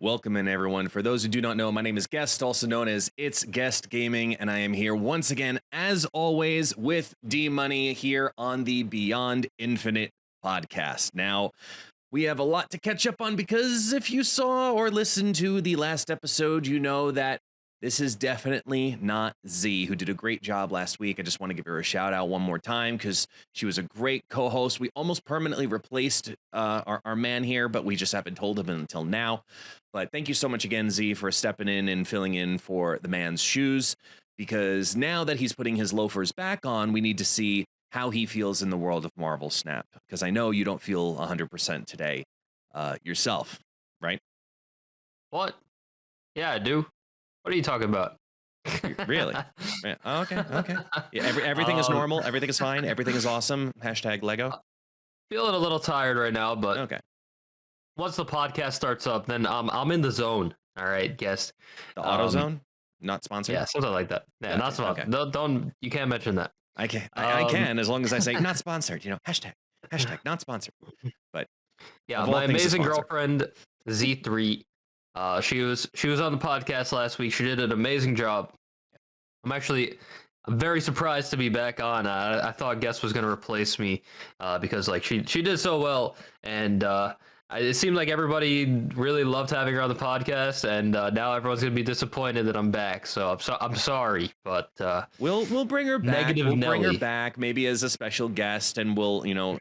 Welcome in, everyone. For those who do not know, my name is Guest, also known as ItsGuestGaming, and I am here once again, as always, with D Money here on the Beyond Infinite podcast. Now, we have a lot to catch up on because if you saw or listened to the last episode, you know that this is definitely not Z, who did a great job last week. I just want to give her a shout out one more time because she was a great co-host. We almost permanently replaced our man here, but we just haven't told him until now. But thank you so much again, Z, for stepping in and filling in for the man's shoes, because now that he's putting his loafers back on, we need to see how he feels in the world of Marvel Snap, because I know you don't feel 100% today yourself, right? What? Yeah, I do. What are you talking about? Really? Yeah. Oh, okay. Yeah, everything is normal. Everything is fine. Everything is awesome. Hashtag Lego. Feeling a little tired right now, but Okay. once the podcast starts up, then I'm in the zone. All right, guest. The Auto Zone, not sponsored. Yeah, something like that. Yeah, Okay, not sponsored. okay. Don't you can't mention that. I can. I can, as long as I say not sponsored. Hashtag not sponsored. But yeah, my amazing girlfriend Z3. She was on the podcast last week. She did an amazing job. I'm very surprised to be back on. I thought Guest was going to replace me because like she did so well, and it seemed like everybody really loved having her on the podcast, and now everyone's going to be disappointed that I'm back. So I'm sorry, but we'll bring her back. Negative we'll Nelly. bring her back maybe as a special guest, and we'll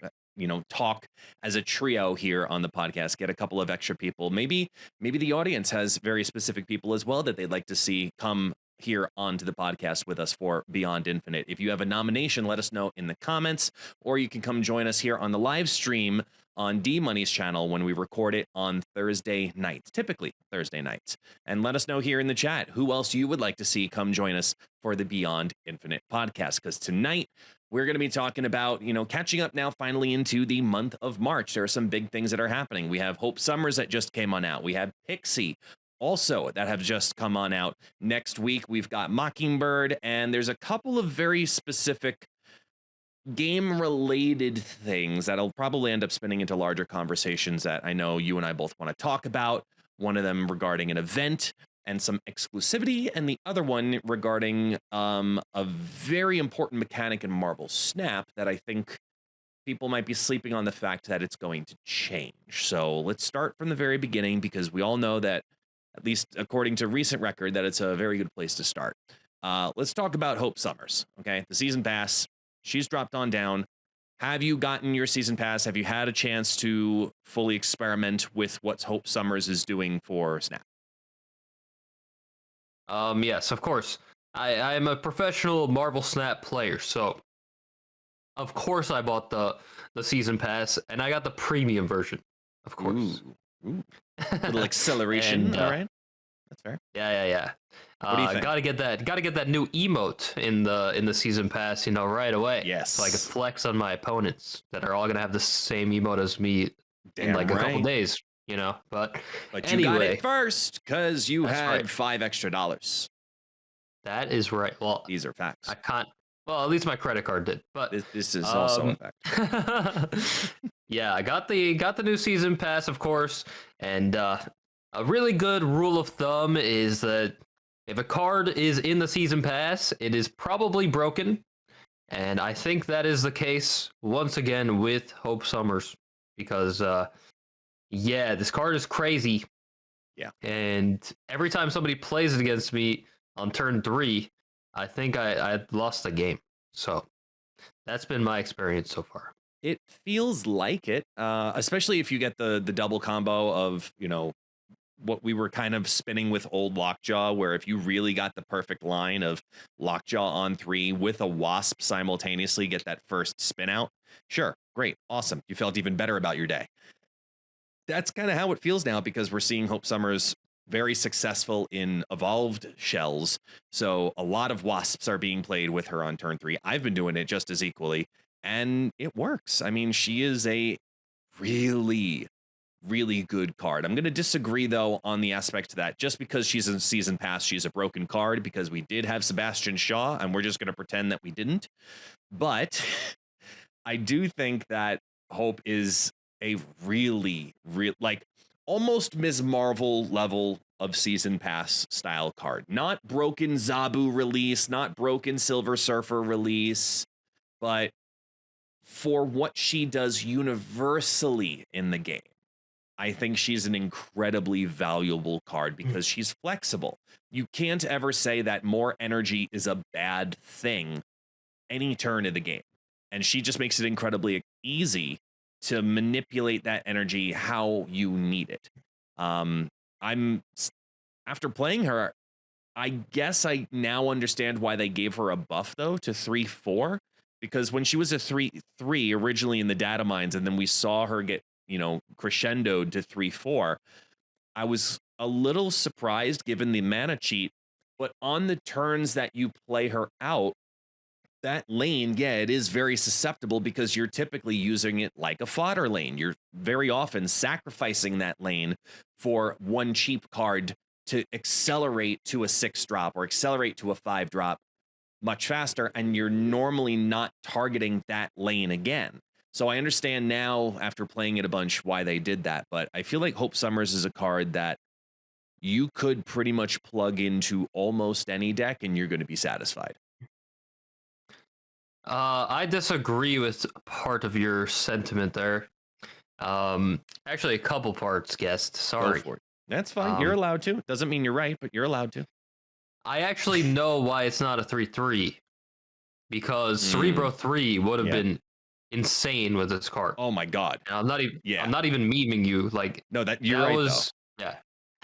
talk as a trio here on the podcast, get a couple of extra people. Maybe the audience has very specific people as well that they'd like to see come here onto the podcast with us for Beyond Infinite. If you have a nomination, let us know in the comments, or you can come join us here on the live stream on D Money's channel when we record it on Thursday nights, typically Thursday nights. And let us know here in the chat who else you would like to see come join us for the Beyond Infinite podcast, because tonight we're going to be talking about, catching up now finally into the month of March. There are some big things that are happening. We have Hope Summers that just came on out. We have Pixie also that have just come on out. Next week, we've got Mockingbird, and there's a couple of very specific game-related things that'll probably end up spinning into larger conversations that I know you and I both want to talk about. One of them regarding an event and some exclusivity, and the other one regarding a very important mechanic in Marvel Snap that I think people might be sleeping on the fact that it's going to change. So let's start from the very beginning, because we all know that, at least according to recent record, that it's a very good place to start. Let's talk about Hope Summers, okay? The season pass, she's dropped on down. Have you gotten your season pass? Have you had a chance to fully experiment with what Hope Summers is doing for Snap? Yes, of course. I am a professional Marvel Snap player, so of course I bought the season pass, and I got the premium version, of course. Ooh. Little acceleration, And, all right? That's fair. Yeah. What do you think? Gotta get that new emote in the season pass, right away. Yes. So I can flex on my opponents that are all gonna have the same emote as me in like a couple days. But you got it first because you had $5 extra. That is right. Well, these are facts. I can't. Well, at least my credit card did. But this is also a fact. Yeah, I got the new season pass, of course, and a really good rule of thumb is that if a card is in the season pass, it is probably broken, and I think that is the case once again with Hope Summers, because this card is crazy. Yeah. And every time somebody plays it against me on turn 3, I think I lost the game. So that's been my experience so far. It feels like it, especially if you get the double combo of, what we were kind of spinning with old Lockjaw, where if you really got the perfect line of Lockjaw on 3 with a Wasp simultaneously, get that first spin out. Sure, great, awesome. You felt even better about your day. That's kind of how it feels now, because we're seeing Hope Summers very successful in evolved shells. So a lot of Wasps are being played with her on turn 3. I've been doing it just as equally, and it works. I mean, she is a really, really good card. I'm going to disagree, though, on the aspect that just because she's in season pass, she's a broken card, because we did have Sebastian Shaw, and we're just going to pretend that we didn't. But I do think that Hope is a really, like, almost Ms. Marvel level of season pass style card. Not broken Zabu release, not broken Silver Surfer release, but for what she does universally in the game. I think she's an incredibly valuable card because she's flexible. You can't ever say that more energy is a bad thing any turn of the game. And she just makes it incredibly easy to manipulate that energy how you need it. I'm after playing her, I guess I now understand why they gave her a buff though to 3-4, because when she was a 3-3 originally in the data mines, and then we saw her get, crescendoed to 3-4, I was a little surprised given the mana cheat, but on the turns that you play her out, that lane, yeah, it is very susceptible because you're typically using it like a fodder lane. You're very often sacrificing that lane for one cheap card to accelerate to a 6-drop or accelerate to a 5-drop much faster, and you're normally not targeting that lane again. So I understand now, after playing it a bunch, why they did that, but I feel like Hope Summers is a card that you could pretty much plug into almost any deck and you're going to be satisfied. I disagree with part of your sentiment there. Actually, a couple parts, guest. Sorry. Go for it. That's fine. You're allowed to. Doesn't mean you're right, but you're allowed to. I actually know why it's not a 3-3. Because Cerebro 3 would have been insane with this card. Oh my god. And I'm not even memeing you. Like, no, you're right, though. Yeah.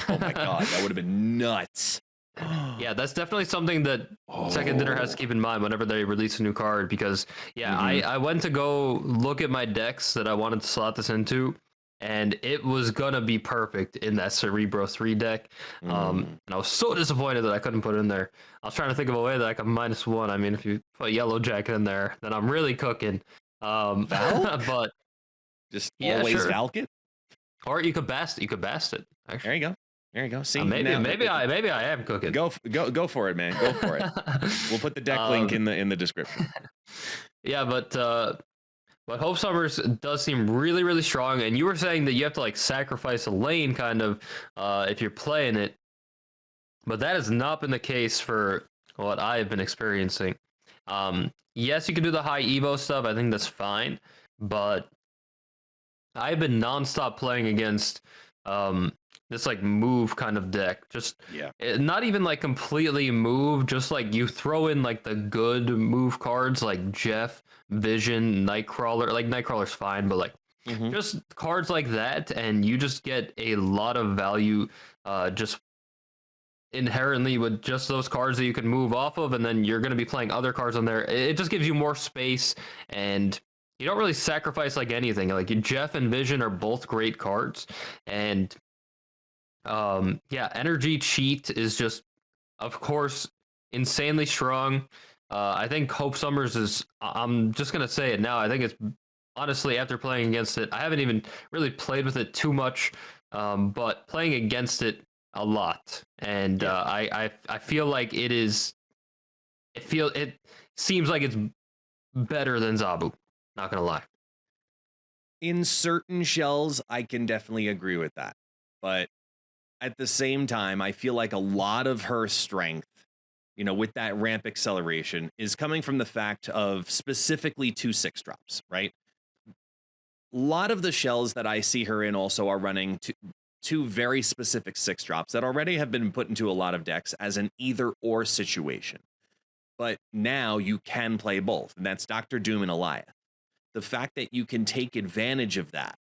Oh my god, that would have been nuts. Yeah, that's definitely something that Second Dinner has to keep in mind whenever they release a new card, because I went to go look at my decks that I wanted to slot this into, and it was gonna be perfect in that Cerebro 3 deck. And I was so disappointed that I couldn't put it in there. I was trying to think of a way that I could -1. I mean, if you put Yellow Jacket in there, then I'm really cooking. But just always Valk it? Or you could bast it. Actually. There you go. There you go. See, maybe I am cooking. Go for it, man. Go for it. We'll put the deck link in the description. Yeah, but Hope Summers does seem really, really strong. And you were saying that you have to like sacrifice a lane, kind of, if you're playing it. But that has not been the case for what I have been experiencing. Yes, you can do the high Evo stuff. I think that's fine. But I've been nonstop playing against this like move kind of deck. Just not even like completely move, just like you throw in like the good move cards like Jeff, Vision, Nightcrawler. Like Nightcrawler's fine, but like just cards like that, and you just get a lot of value just inherently with just those cards that you can move off of, and then you're going to be playing other cards on there. It just gives you more space, and you don't really sacrifice like anything. Like Jeff and Vision are both great cards, and Energy Cheat is just, of course, insanely strong. I think Hope Summers is, I'm just going to say it now, I think it's honestly, after playing against it, I haven't even really played with it too much, but playing against it a lot, and I feel like it seems like it's better than Zabu, not gonna lie. In certain shells, I can definitely agree with that, but at the same time, I feel like a lot of her strength, with that ramp acceleration, is coming from the fact of specifically 2 6-drops, right? A lot of the shells that I see her in also are running two very specific 6-drops that already have been put into a lot of decks as an either-or situation. But now you can play both, and that's Dr. Doom and Eliath. The fact that you can take advantage of that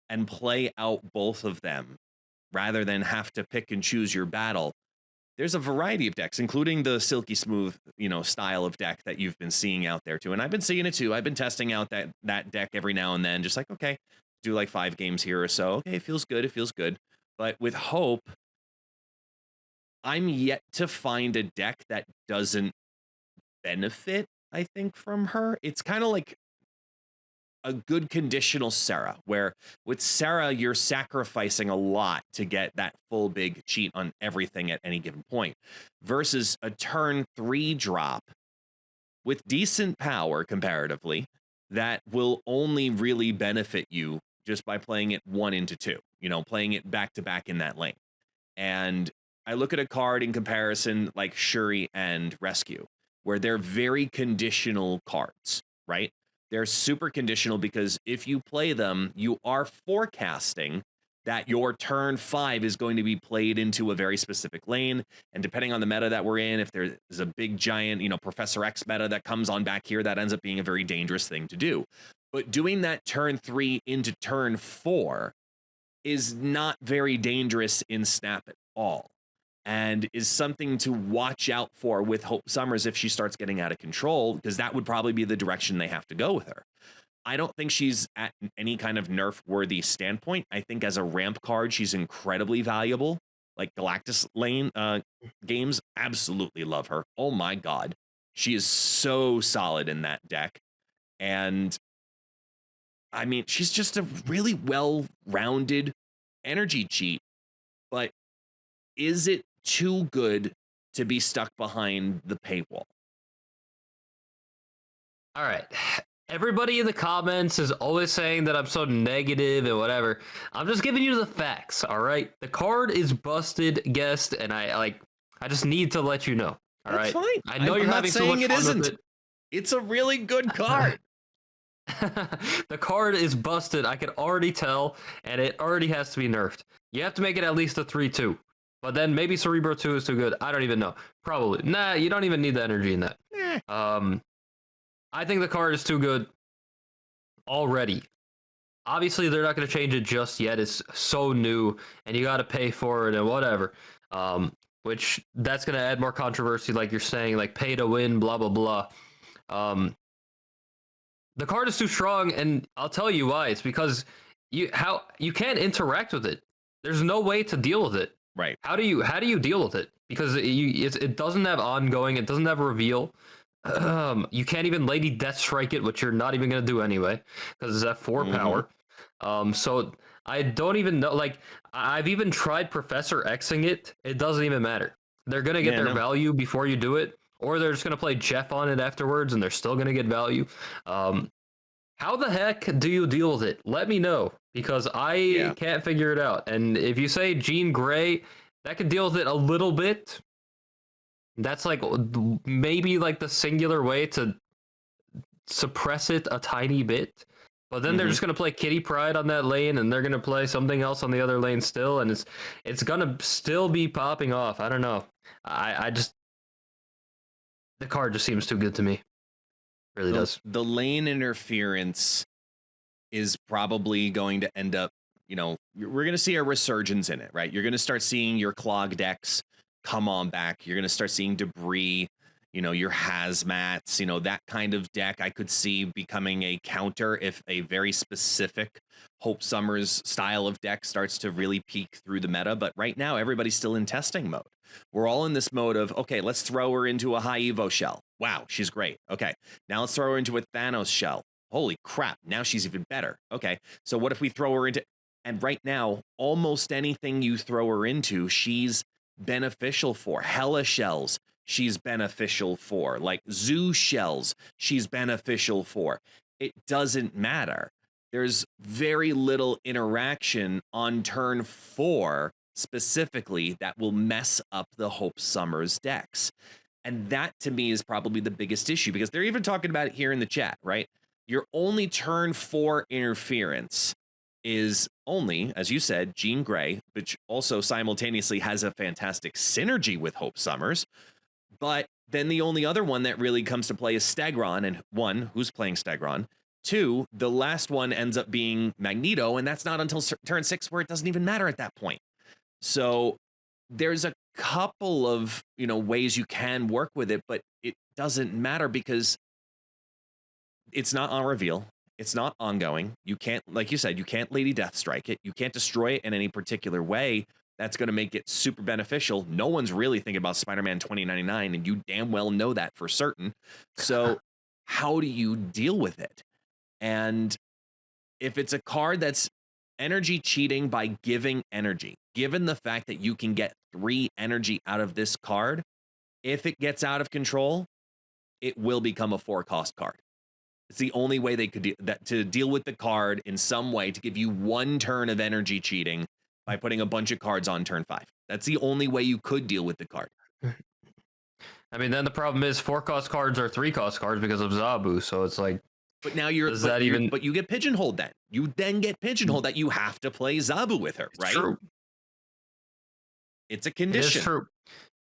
and play out both of them rather than have to pick and choose your battle. There's a variety of decks, including the Silky Smooth, style of deck that you've been seeing out there too. And I've been seeing it too. I've been testing out that deck every now and then, just like, okay, do like 5 games here or so. Okay, it feels good. It feels good. But with Hope, I'm yet to find a deck that doesn't benefit, I think, from her. It's kind of like a good conditional Sarah, where with Sarah, you're sacrificing a lot to get that full big cheat on everything at any given point, versus a turn 3 drop with decent power comparatively that will only really benefit you just by playing it 1 into 2. playing it back to back in that lane. And I look at a card in comparison like Shuri and Rescue, where they're very conditional cards, right? They're super conditional because if you play them, you are forecasting that your turn 5 is going to be played into a very specific lane. And depending on the meta that we're in, if there's a big giant, Professor X meta that comes on back here, that ends up being a very dangerous thing to do. But doing that turn 3 into turn 4 is not very dangerous in Snap at all, and is something to watch out for with Hope Summers if she starts getting out of control, because that would probably be the direction they have to go with her. I don't think she's at any kind of nerf-worthy standpoint. I think as a ramp card, she's incredibly valuable. Like Galactus lane games, absolutely love her. Oh my god. She is so solid in that deck. And I mean, she's just a really well-rounded energy cheat, but is it too good to be stuck behind the paywall? All right. Everybody in the comments is always saying that I'm so negative and whatever. I'm just giving you the facts, all right? The card is busted, guest, and I just need to let you know. All right. That's fine. I know I'm you're not having so saying much it fun isn't. with it. It's a really good card. The card is busted. I can already tell, and it already has to be nerfed. You have to make it at least a 3/2. But then maybe Cerebro 2 is too good. I don't even know. Probably. Nah, you don't even need the energy in that. I think the card is too good already. Obviously, they're not going to change it just yet. It's so new, and you got to pay for it and whatever. Which that's going to add more controversy, like you're saying, like pay to win, blah, blah, blah. The card is too strong, and I'll tell you why. It's because you can't interact with it. There's no way to deal with it. Right. How do you deal with it? Because it doesn't have ongoing. It doesn't have a reveal. You can't even Lady Death Strike it, which you're not even gonna do anyway, because it's at 4 power. So I don't even know. Like I've even tried Professor Xing it. It doesn't even matter. They're gonna get their value before you do it, or they're just gonna play Jeff on it afterwards, and they're still gonna get value. How the heck do you deal with it? Let me know, because I can't figure it out. And if you say Jean Grey, that can deal with it a little bit. That's like maybe like the singular way to suppress it a tiny bit. But then they're just gonna play Kitty Pryde on that lane, and they're gonna play something else on the other lane still, and it's gonna still be popping off. I don't know. I just, the card just seems too good to me. Really does. The lane interference is probably going to end up, we're going to see a resurgence in it, right? You're going to start seeing your clog decks come on back. You're going to start seeing debris, your hazmats, that kind of deck I could see becoming a counter if a very specific Hope Summers style of deck starts to really peek through the meta. But right now, everybody's still in testing mode. We're all in this mode of, okay, let's throw her into a high Evo shell. Wow, she's great. Okay, now let's throw her into a Thanos shell. Holy crap, now she's even better. Okay, so what if we throw her into... And right now, almost anything you throw her into, she's beneficial for. Hella shells, she's beneficial for. Like Zoo shells, she's beneficial for. It doesn't matter. There's very little interaction on turn 4 specifically that will mess up the Hope Summers decks. And that to me is probably the biggest issue, because they're even talking about it here in the chat, right? Your only turn 4 interference is only, as you said, Jean Grey, which also simultaneously has a fantastic synergy with Hope Summers. But then the only other one that really comes to play is Stegron, and 1, who's playing Stegron? 2, the last one ends up being Magneto, and that's not until turn 6, where it doesn't even matter at that point. So there's a couple of, ways you can work with it, but it doesn't matter because it's not on reveal. It's not ongoing. You can't, like you said, you can't Lady Death Strike it. You can't destroy it in any particular way that's going to make it super beneficial. No one's really thinking about Spider-Man 2099, and you damn well know that for certain. So how do you deal with it? And if it's a card that's energy cheating by giving energy, given the fact that you can get 3 energy out of this card, if it gets out of control, it will become a 4-cost card. It's the only way they could to deal with the card in some way to give you 1 turn of energy cheating by putting a bunch of cards on turn 5. That's the only way you could deal with the card. I mean, then the problem is 4-cost cards are 3-cost cards because of Zabu. So it's like, but now but you get pigeonholed then. You then get pigeonholed that you have to play Zabu with her, right? True. It's a condition. It is true.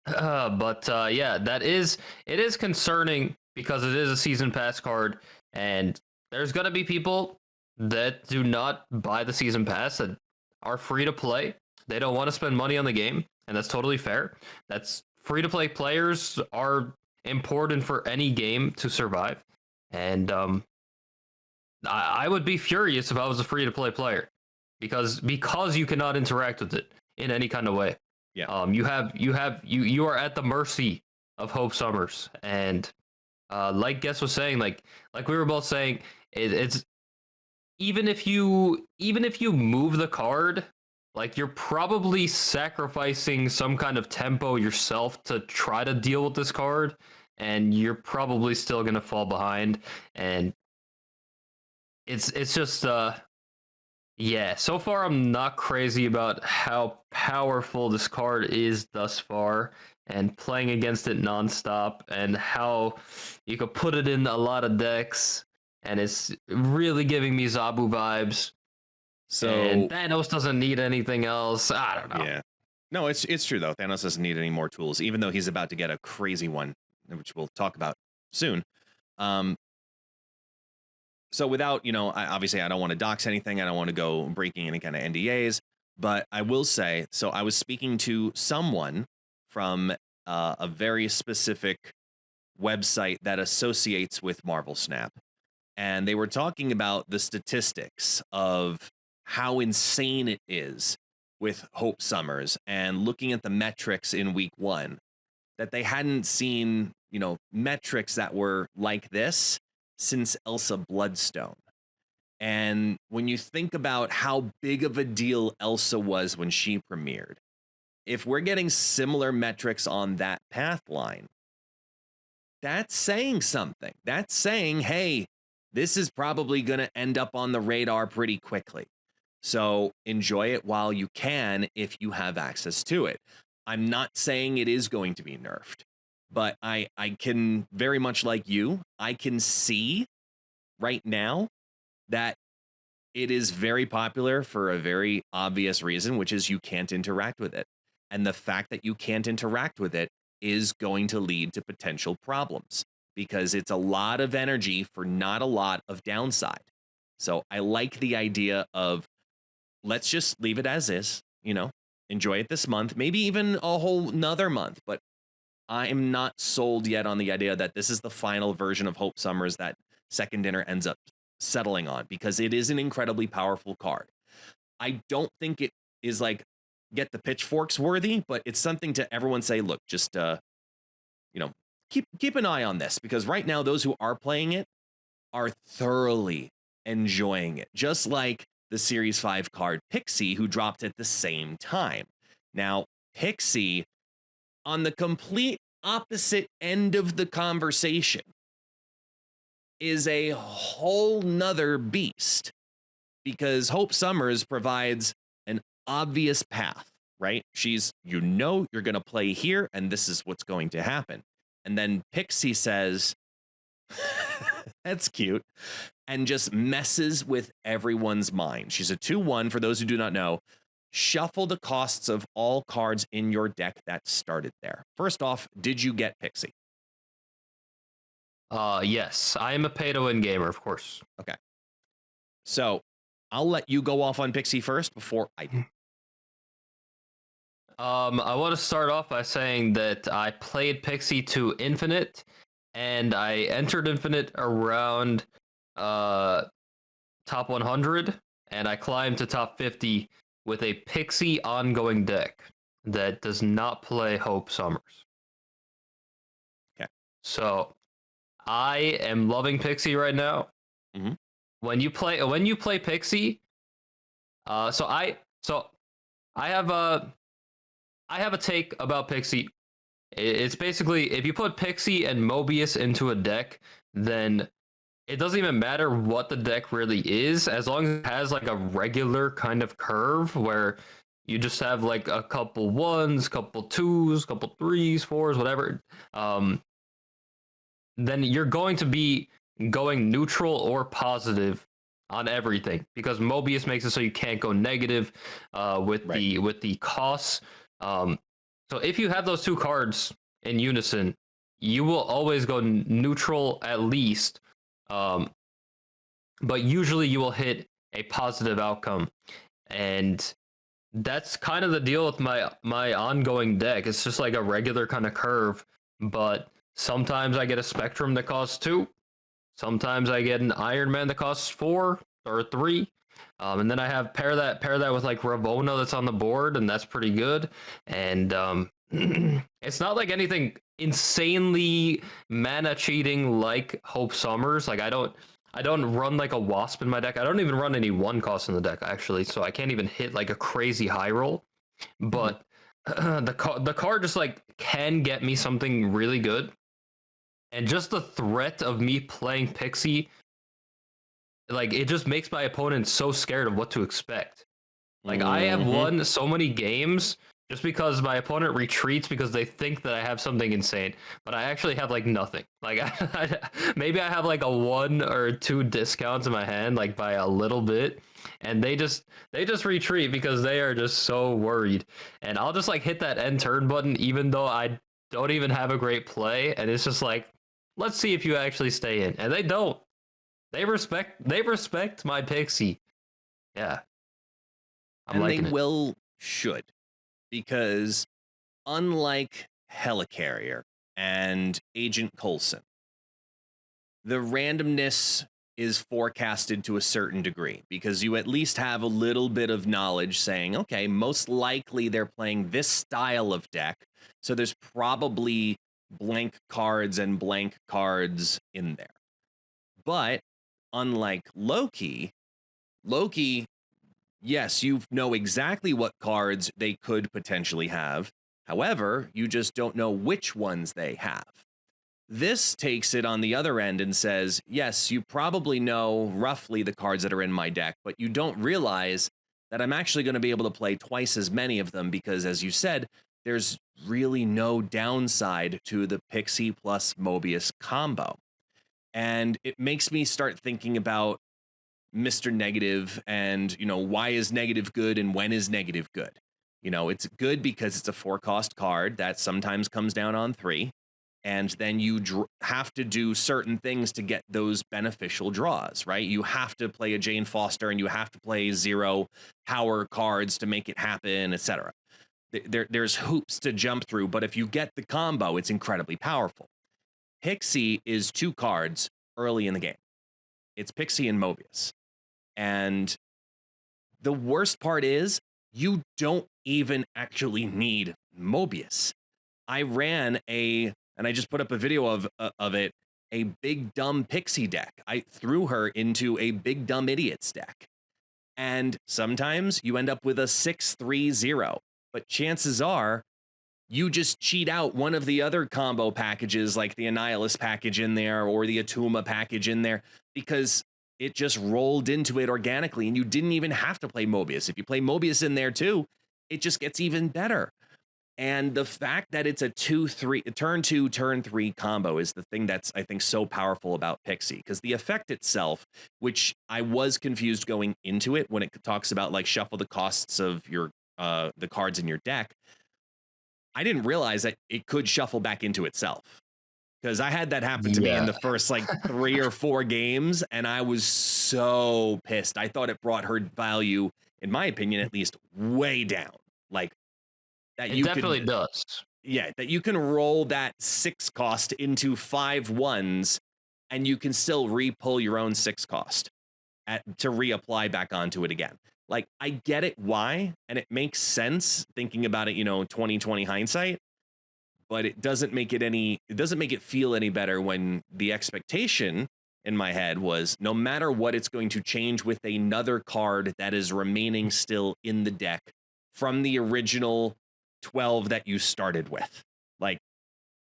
But yeah, it is concerning because it is a season pass card, and there's gonna be people that do not buy the season pass that are free to play. They don't want to spend money on the game, and that's totally fair. That's free to play players are important for any game to survive, and I would be furious if I was a free to play player because you cannot interact with it in any kind of way. Yeah. You are at the mercy of Hope Summers, and like Guess was saying, like we were both saying, it's even if you move the card, like you're probably sacrificing some kind of tempo yourself to try to deal with this card, and you're probably still gonna fall behind, and it's just yeah, so far I'm not crazy about how powerful this card is thus far, and playing against it nonstop, and how you could put it in a lot of decks, and it's really giving me Zabu vibes. So and Thanos doesn't need anything else. I don't know. Yeah. No, it's true though. Thanos doesn't need any more tools, even though he's about to get a crazy one, which we'll talk about soon. So without, obviously I don't want to dox anything. I don't want to go breaking any kind of NDAs, but I will say, so I was speaking to someone from a very specific website that associates with Marvel Snap. And they were talking about the statistics of how insane it is with Hope Summers and looking at the metrics in week 1, that they hadn't seen, metrics that were like this since Elsa Bloodstone. And when you think about how big of a deal Elsa was when she premiered, if we're getting similar metrics on that path line, that's saying something. That's saying, hey, this is probably going to end up on the radar pretty quickly. So enjoy it while you can if you have access to it. I'm not saying it is going to be nerfed, but I can very much like you, I can see right now that it is very popular for a very obvious reason, which is you can't interact with it. And the fact that you can't interact with it is going to lead to potential problems because it's a lot of energy for not a lot of downside. So I like the idea of let's just leave it as is, enjoy it this month, maybe even a whole nother month. But I am not sold yet on the idea that this is the final version of Hope Summers that Second Dinner ends up settling on, because it is an incredibly powerful card. I don't think it is like get the pitchforks worthy, but it's something to everyone say, look, just keep an eye on this, because right now those who are playing it are thoroughly enjoying it, just like the Series 5 card Pixie, who dropped at the same time. Now, Pixie, on the complete opposite end of the conversation, is a whole nother beast, because Hope Summers provides an obvious path, right? She's, you're going to play here, and this is what's going to happen. And then Pixie says, that's cute, and just messes with everyone's mind. She's a 2/1, for those who do not know. Shuffle the costs of all cards in your deck that started there. First off, did you get Pixie? Yes, I am a pay-to-win gamer, of course. Okay. So I'll let you go off on Pixie first before I do. I want to start off by saying that I played Pixie to Infinite, and I entered Infinite around top 100, and I climbed to top 50 with a Pixie ongoing deck that does not play Hope Summers. Okay. So I am loving Pixie right now. Mm-hmm. When you play Pixie, so I have a take about Pixie. It's basically, if you put Pixie and Mobius into a deck, then it doesn't even matter what the deck really is, as long as it has like a regular kind of curve where you just have like a couple ones, couple twos, couple threes, fours, whatever. Um, then you're going to be going neutral or positive on everything because Mobius makes it so you can't go negative Right. with the costs. So if you have those two cards in unison, you will always go neutral at least, um, but usually you will hit a positive outcome, and that's kind of the deal with my ongoing deck. It's just like a regular kind of curve, but sometimes I get a Spectrum that costs 2. Sometimes I get an Iron Man that costs 4 or 3. And then I have pair that with like Ravona that's on the board, and that's pretty good. And it's not like anything insanely mana cheating like Hope Summers. Like I don't run like a Wasp in my deck. I don't even run any 1 cost in the deck actually, so I can't even hit like a crazy high roll. But the card just like can get me something really good, and just the threat of me playing Pixie, like it just makes my opponent so scared of what to expect. Like I have won so many games just because my opponent retreats because they think that I have something insane, but I actually have like nothing. Like maybe I have like a 1 or 2 discounts in my hand, like by a little bit, and they just retreat because they are just so worried. And I'll just like hit that end turn button even though I don't even have a great play, and it's just like, let's see if you actually stay in. And they don't. They respect my Pixie. Yeah. I'm And they liking it. should, because unlike Helicarrier and Agent Coulson, the randomness is forecasted to a certain degree because you at least have a little bit of knowledge saying, okay, most likely they're playing this style of deck, so there's probably blank cards and blank cards in there. But unlike Loki, yes, you know exactly what cards they could potentially have. However, you just don't know which ones they have. This takes it on the other end and says, yes, you probably know roughly the cards that are in my deck, but you don't realize that I'm actually going to be able to play twice as many of them because, as you said, there's really no downside to the Pixie plus Mobius combo. And it makes me start thinking about Mr. Negative and, why is negative good and when is negative good? It's good because it's a 4-cost card that sometimes comes down on 3. And then you have to do certain things to get those beneficial draws, right? You have to play a Jane Foster and you have to play 0 power cards to make it happen, etc. There's hoops to jump through, but if you get the combo, it's incredibly powerful. Pixie is 2 cards early in the game. It's Pixie and Mobius. And the worst part is you don't even actually need Mobius. I ran and I just put up a video of it, a big dumb Pixie deck. I threw her into a big dumb idiots deck. And sometimes you end up with a 6-3-0, but chances are you just cheat out one of the other combo packages like the Annihilus package in there or the Atuma package in there because it just rolled into it organically and you didn't even have to play Mobius. If you play Mobius in there too, it just gets even better. And the fact that it's a 2-3 turn 2 turn 3 combo is the thing that's, I think, so powerful about Pixie, because the effect itself, which I was confused going into it when it talks about like shuffle the costs of your the cards in your deck, I didn't realize that it could shuffle back into itself, because I had that happen to me in the first like 3 or 4 games, and I was so pissed. I thought it brought her value, in my opinion, at least way down. Like that It definitely does. Yeah, that you can roll that 6 cost into 5 ones, and you can still re-pull your own 6 cost to reapply back onto it again. Like, I get it why, and it makes sense thinking about it, 2020 hindsight, but it doesn't make it feel any better when the expectation in my head was no matter what, it's going to change with another card that is remaining still in the deck from the original 12 that you started with. Like,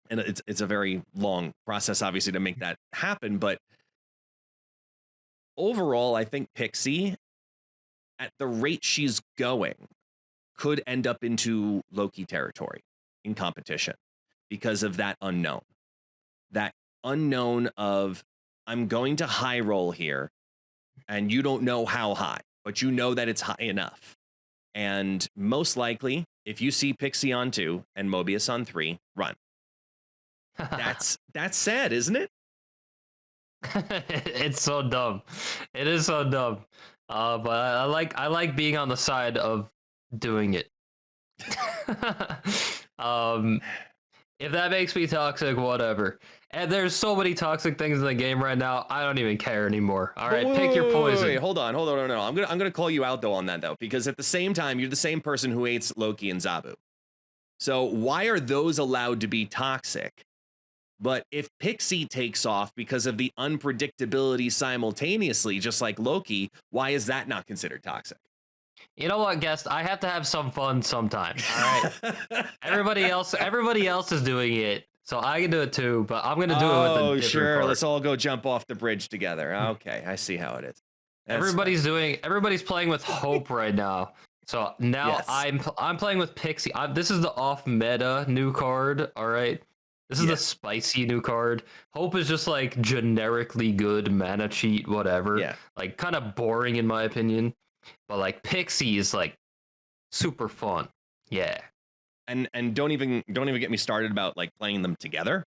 and it's a very long process, obviously, to make that happen, but overall, I think Pixie, at the rate she's going, could end up into Loki territory in competition because of that unknown. That unknown of, I'm going to high roll here, and you don't know how high, but you know that it's high enough. And most likely, if you see Pixie on 2 and Mobius on 3, run. That's sad, isn't it? It's so dumb. It is so dumb. But I like being on the side of doing it. If that makes me toxic, whatever. And there's so many toxic things in the game right now. I don't even care anymore. All right, pick your poison. Wait, hold on. No. I'm gonna call you out though on that though, because at the same time, you're the same person who hates Loki and Zabu. So why are those allowed to be toxic? But if Pixie takes off because of the unpredictability simultaneously, just like Loki, why is that not considered toxic? You know what, guest? I have to have some fun sometime. All right. everybody else is doing it, so I can do it too. But I'm gonna do it with a different card. Let's all go jump off the bridge together. Okay, I see how it is. Everybody's playing with Hope right now. So now yes. I'm playing with Pixie. This is the off meta new card. All right. This is the spicy new card. Hope is just like generically good mana cheat, whatever. Yeah. Like kind of boring in my opinion. But like Pixie is like super fun. Yeah. And don't even get me started about like playing them together.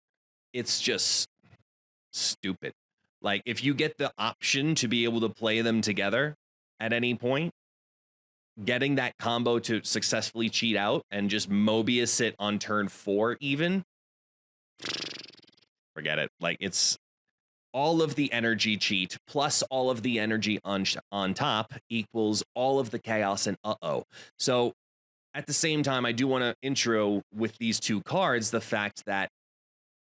It's just stupid. Like if you get the option to be able to play them together at any point, getting that combo to successfully cheat out and just Mobius it on turn 4 even, forget it. Like it's all of the energy cheat plus all of the energy on top equals all of the chaos and So at the same time, I do want to intro with these 2 cards the fact that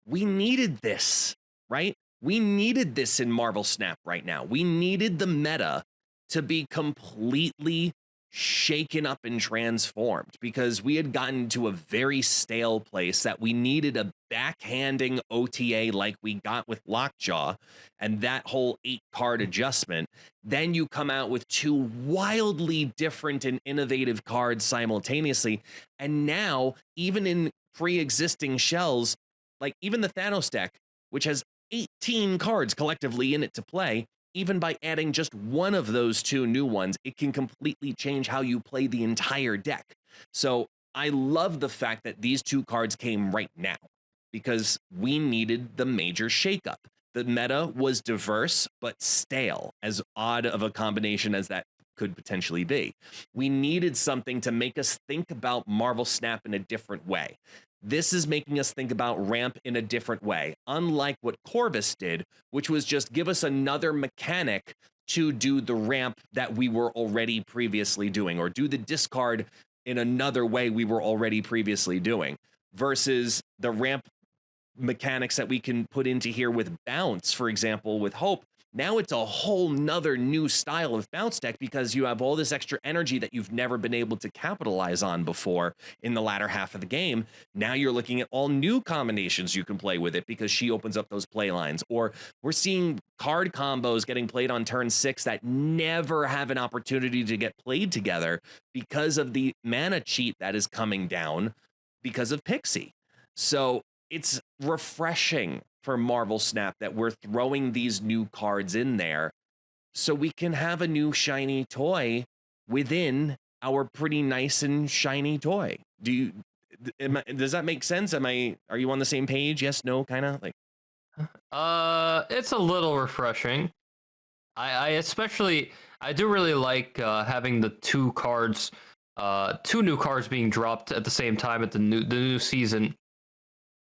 we needed this, right? We needed this in Marvel Snap right now. We needed the meta to be completely shaken up and transformed because we had gotten to a very stale place that we needed a backhanding OTA like we got with Lockjaw and that whole 8-card adjustment. Then you come out with 2 wildly different and innovative cards simultaneously. And now, even in pre-existing shells, like even the Thanos deck, which has 18 cards collectively in it to play, even by adding just one of those 2 new ones, it can completely change how you play the entire deck. So I love the fact that these 2 cards came right now because we needed the major shakeup. The meta was diverse, but stale, as odd of a combination as that could potentially be. We needed something to make us think about Marvel Snap in a different way. This is making us think about ramp in a different way, unlike what Corvus did, which was just give us another mechanic to do the ramp that we were already previously doing, or do the discard in another way we were already previously doing, versus the ramp mechanics that we can put into here with bounce, for example, with Hope. Now it's a whole nother new style of bounce deck because you have all this extra energy that you've never been able to capitalize on before in the latter half of the game. Now you're looking at all new combinations you can play with it because she opens up those play lines. Or we're seeing card combos getting played on turn 6 that never have an opportunity to get played together because of the mana cheat that is coming down because of Pixie. So it's refreshing for Marvel Snap that we're throwing these new cards in there so we can have a new shiny toy within our pretty nice and shiny toy. Does that make sense? Are you on the same page? Yes, no, kind of like. It's a little refreshing. I do really like having the 2 cards, 2 new cards being dropped at the same time at the new season.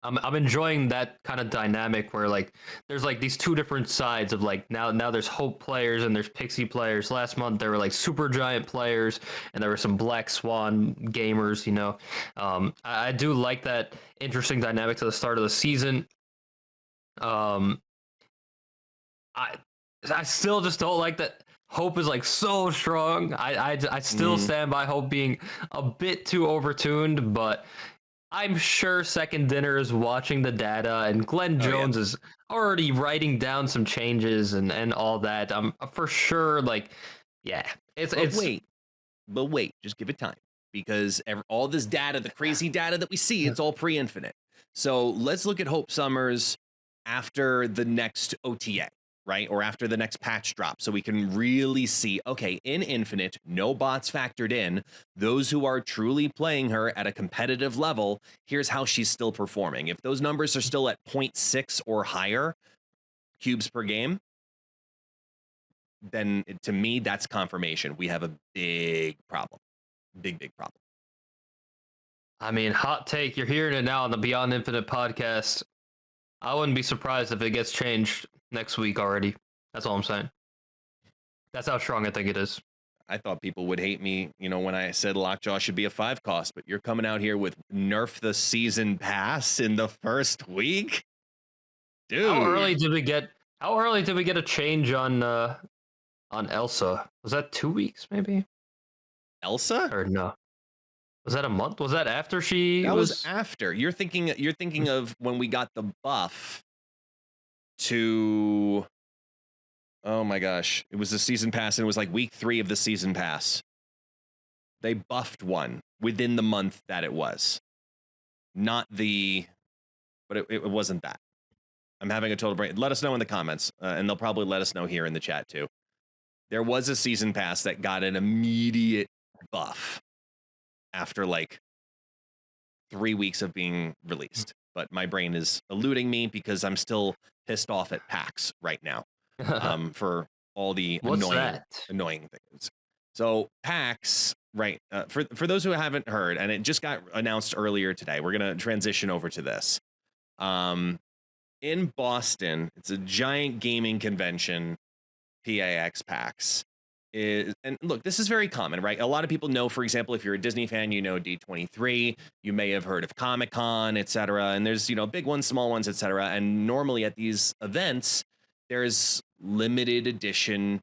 I'm enjoying that kind of dynamic where like there's like these 2 different sides of like now there's Hope players and there's Pixie players. Last month there were like Super Giant players and there were some Black Swan gamers, you know. I do like that interesting dynamic to the start of the season. I still just don't like that Hope is like so strong. I still stand by Hope being a bit too overtuned, but I'm sure Second Dinner is watching the data, and Glenn Oh, yeah. Jones is already writing down some changes and all that. I'm for sure, like, yeah, But wait, just give it time, because all this data, the crazy data that we see, it's all pre-infinite. So let's look at Hope Summers after the next OTA, right? Or after the next patch drop, so we can really see, okay, in Infinite, no bots factored in, those who are truly playing her at a competitive level, here's how she's still performing. If those numbers are still at 0.6 or higher cubes per game, then to me, that's confirmation. We have a big problem. Big problem. I mean, hot take. You're hearing it now on the Beyond Infinite podcast. I wouldn't be surprised if it gets changed next week already. That's all I'm saying. That's how strong I think it is. I thought people would hate me, when I said Lockjaw should be a 5 cost, but you're coming out here with nerf the season pass in the first week? Dude. How early did we get a change on Elsa? Was that 2 weeks maybe? Elsa? Or no? Was that a month? Was that after she That was after. You're thinking of when we got the buff to, oh my gosh, it was the season pass, and it was like week 3 of the season pass. They buffed one within the month that it was. But it wasn't that. I'm having a total brain. Let us know in the comments, and they'll probably let us know here in the chat too. There was a season pass that got an immediate buff after like 3 weeks of being released, but my brain is eluding me because I'm still pissed off at PAX right now for all the annoying things. So PAX, right? For those who haven't heard, and it just got announced earlier today, we're gonna transition over to this. In Boston, it's a giant gaming convention, PAX. And look, this is very common, right? A lot of people know, for example, if you're a Disney fan, you know D23, you may have heard of Comic-Con, etc. And there's, big ones, small ones, etc. And normally at these events, there's limited edition,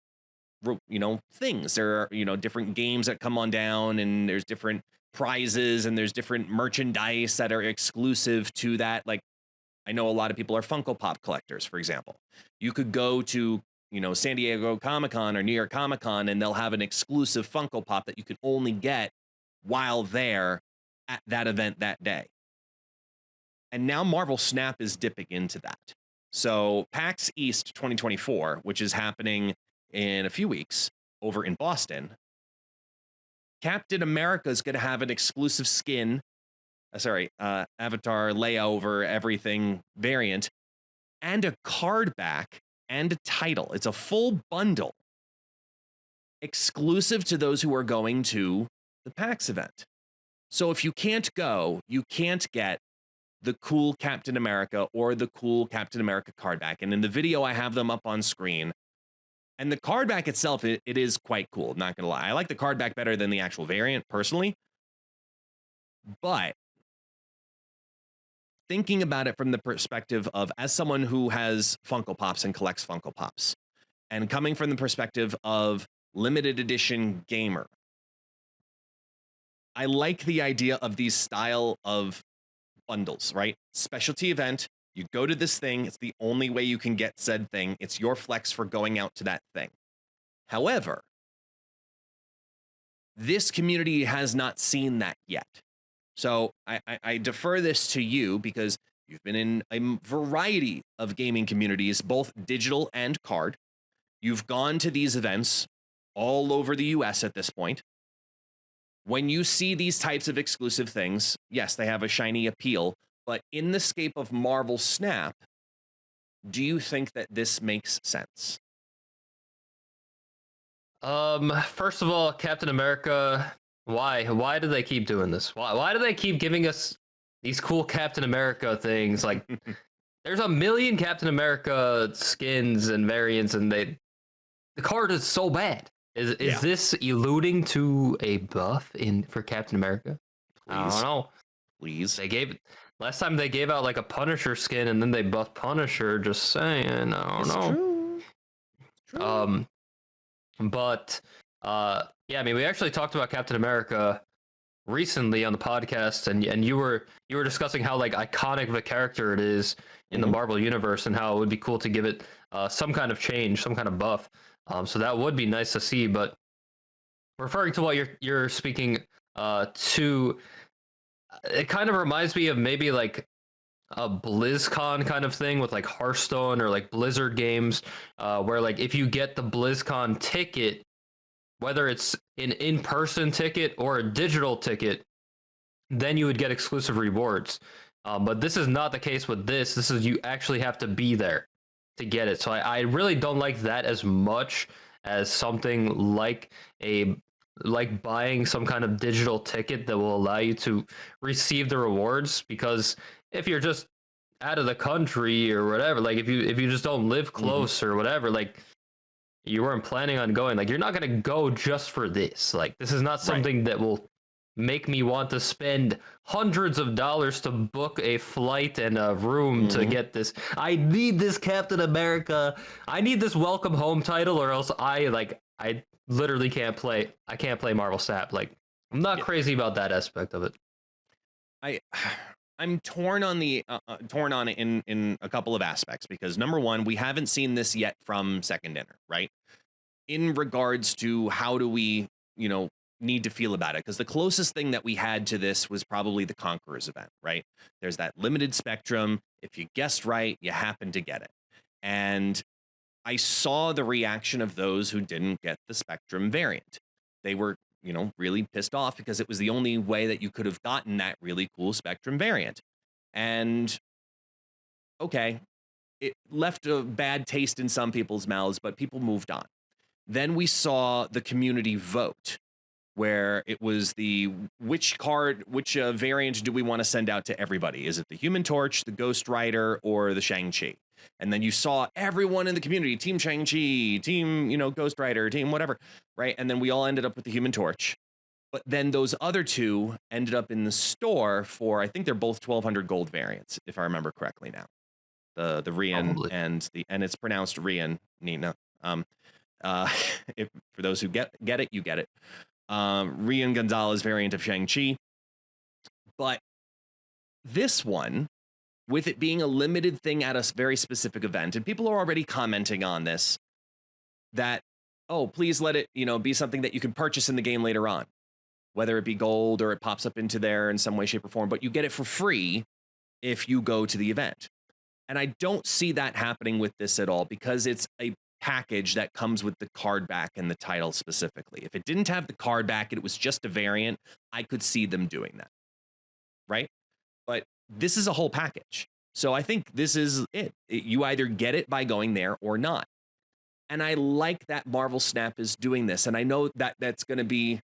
things. There are, different games that come on down, and there's different prizes, and there's different merchandise that are exclusive to that. Like, I know a lot of people are Funko Pop collectors, for example. You could go to San Diego Comic-Con or New York Comic-Con, and they'll have an exclusive Funko Pop that you can only get while there at that event that day. And now Marvel Snap is dipping into that. So PAX East 2024, which is happening in a few weeks over in Boston, Captain America is going to have an exclusive skin, avatar, layover, everything variant, and a card back and a title. It's a full bundle exclusive to those who are going to the PAX event. So if you can't go, you can't get the cool Captain America or the cool Captain America card back. And in the video, I have them up on screen. And the card back itself, it is quite cool, not gonna lie. I like the card back better than the actual variant, personally. But thinking about it from the perspective of, as someone who has Funko Pops and collects Funko Pops, and coming from the perspective of limited edition gamer, I like the idea of these style of bundles, right? Specialty event, you go to this thing, it's the only way you can get said thing, it's your flex for going out to that thing. However, this community has not seen that yet. So I defer this to you, because you've been in a variety of gaming communities, both digital and card. You've gone to these events all over the US at this point. When you see these types of exclusive things, yes, they have a shiny appeal, but in the scape of Marvel Snap, do you think that this makes sense? First of all, Captain America, why do they keep doing this? Why do they keep giving us these cool Captain America things? Like, there's a million Captain America skins and variants, and the card is so bad. Is this alluding to a buff for Captain America? Please. I don't know. Please. Last time they gave out like a Punisher skin, and then they buffed Punisher. Just saying. I don't know. It's true. But yeah, I mean, we actually talked about Captain America recently on the podcast, and you were discussing how like iconic of a character it is in the Mhm. Marvel universe, and how it would be cool to give it some kind of change, some kind of buff. So that would be nice to see. But referring to what you're speaking to, it kind of reminds me of maybe like a BlizzCon kind of thing with like Hearthstone or like Blizzard games, where like if you get the BlizzCon ticket, whether it's an in-person ticket or a digital ticket, then you would get exclusive rewards. But this is not the case with this. This is you actually have to be there to get it. So I really don't like that as much as something like buying some kind of digital ticket that will allow you to receive the rewards. Because if you're just out of the country or whatever, like if you just don't live close or whatever, like you weren't planning on going, like you're not going to go just for this. Like this is not something that will make me want to spend hundreds of dollars to book a flight and a room to get this. I need this Captain America. I need this Welcome Home title, or else I literally can't play. I can't play Marvel Snap. Like I'm not crazy about that aspect of it. I I'm torn on the torn on it in a couple of aspects, because number one, we haven't seen this yet from Second Dinner, right? In regards to how do we, need to feel about it, because the closest thing that we had to this was probably the Conquerors event, right? There's that limited spectrum. If you guessed right, you happen to get it. And I saw the reaction of those who didn't get the Spectrum variant. They were, really pissed off because it was the only way that you could have gotten that really cool Spectrum variant. And okay, it left a bad taste in some people's mouths, but people moved on. Then we saw the community vote, where it was which variant do we want to send out to everybody? Is it the Human Torch, the Ghost Rider, or the Shang-Chi? And then you saw everyone in the community, Team Shang-Chi, Team, Ghost Rider, Team whatever, right? And then we all ended up with the Human Torch. But then those other two ended up in the store for, I think they're both 1,200 gold variants, if I remember correctly now. The Rian Probably. and it's pronounced Rian, Nina. If for those who get it, you get it. Rian Gonzalez variant of Shang-Chi. But this one, with it being a limited thing at a very specific event, and people are already commenting on this, that, oh, please let it, be something that you can purchase in the game later on, whether it be gold or it pops up into there in some way, shape, or form, but you get it for free if you go to the event. And I don't see that happening with this at all, because it's a package that comes with the card back and the title specifically. If it didn't have the card back and it was just a variant, I could see them doing that, right? But this is a whole package. So I think this is it. You either get it by going there or not. And I like that Marvel Snap is doing this. And I know that that's going to be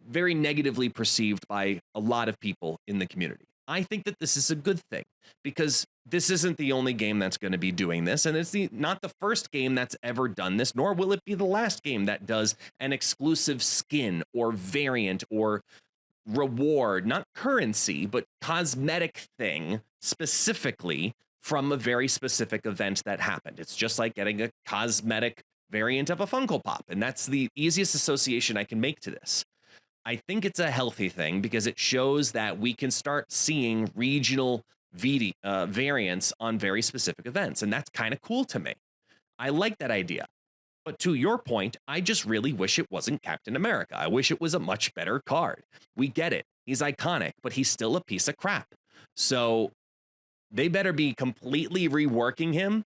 very negatively perceived by a lot of people in the community. I think that this is a good thing, because this isn't the only game that's going to be doing this, and it's not the first game that's ever done this, nor will it be the last game that does an exclusive skin or variant or reward, not currency, but cosmetic thing specifically from a very specific event that happened. It's just like getting a cosmetic variant of a Funko Pop, and that's the easiest association I can make to this. I think it's a healthy thing, because it shows that we can start seeing regional variants on very specific events, and that's kind of cool to me. I like that idea. But to your point, I just really wish it wasn't Captain America. I wish it was a much better card. We get it. He's iconic, but he's still a piece of crap. So they better be completely reworking him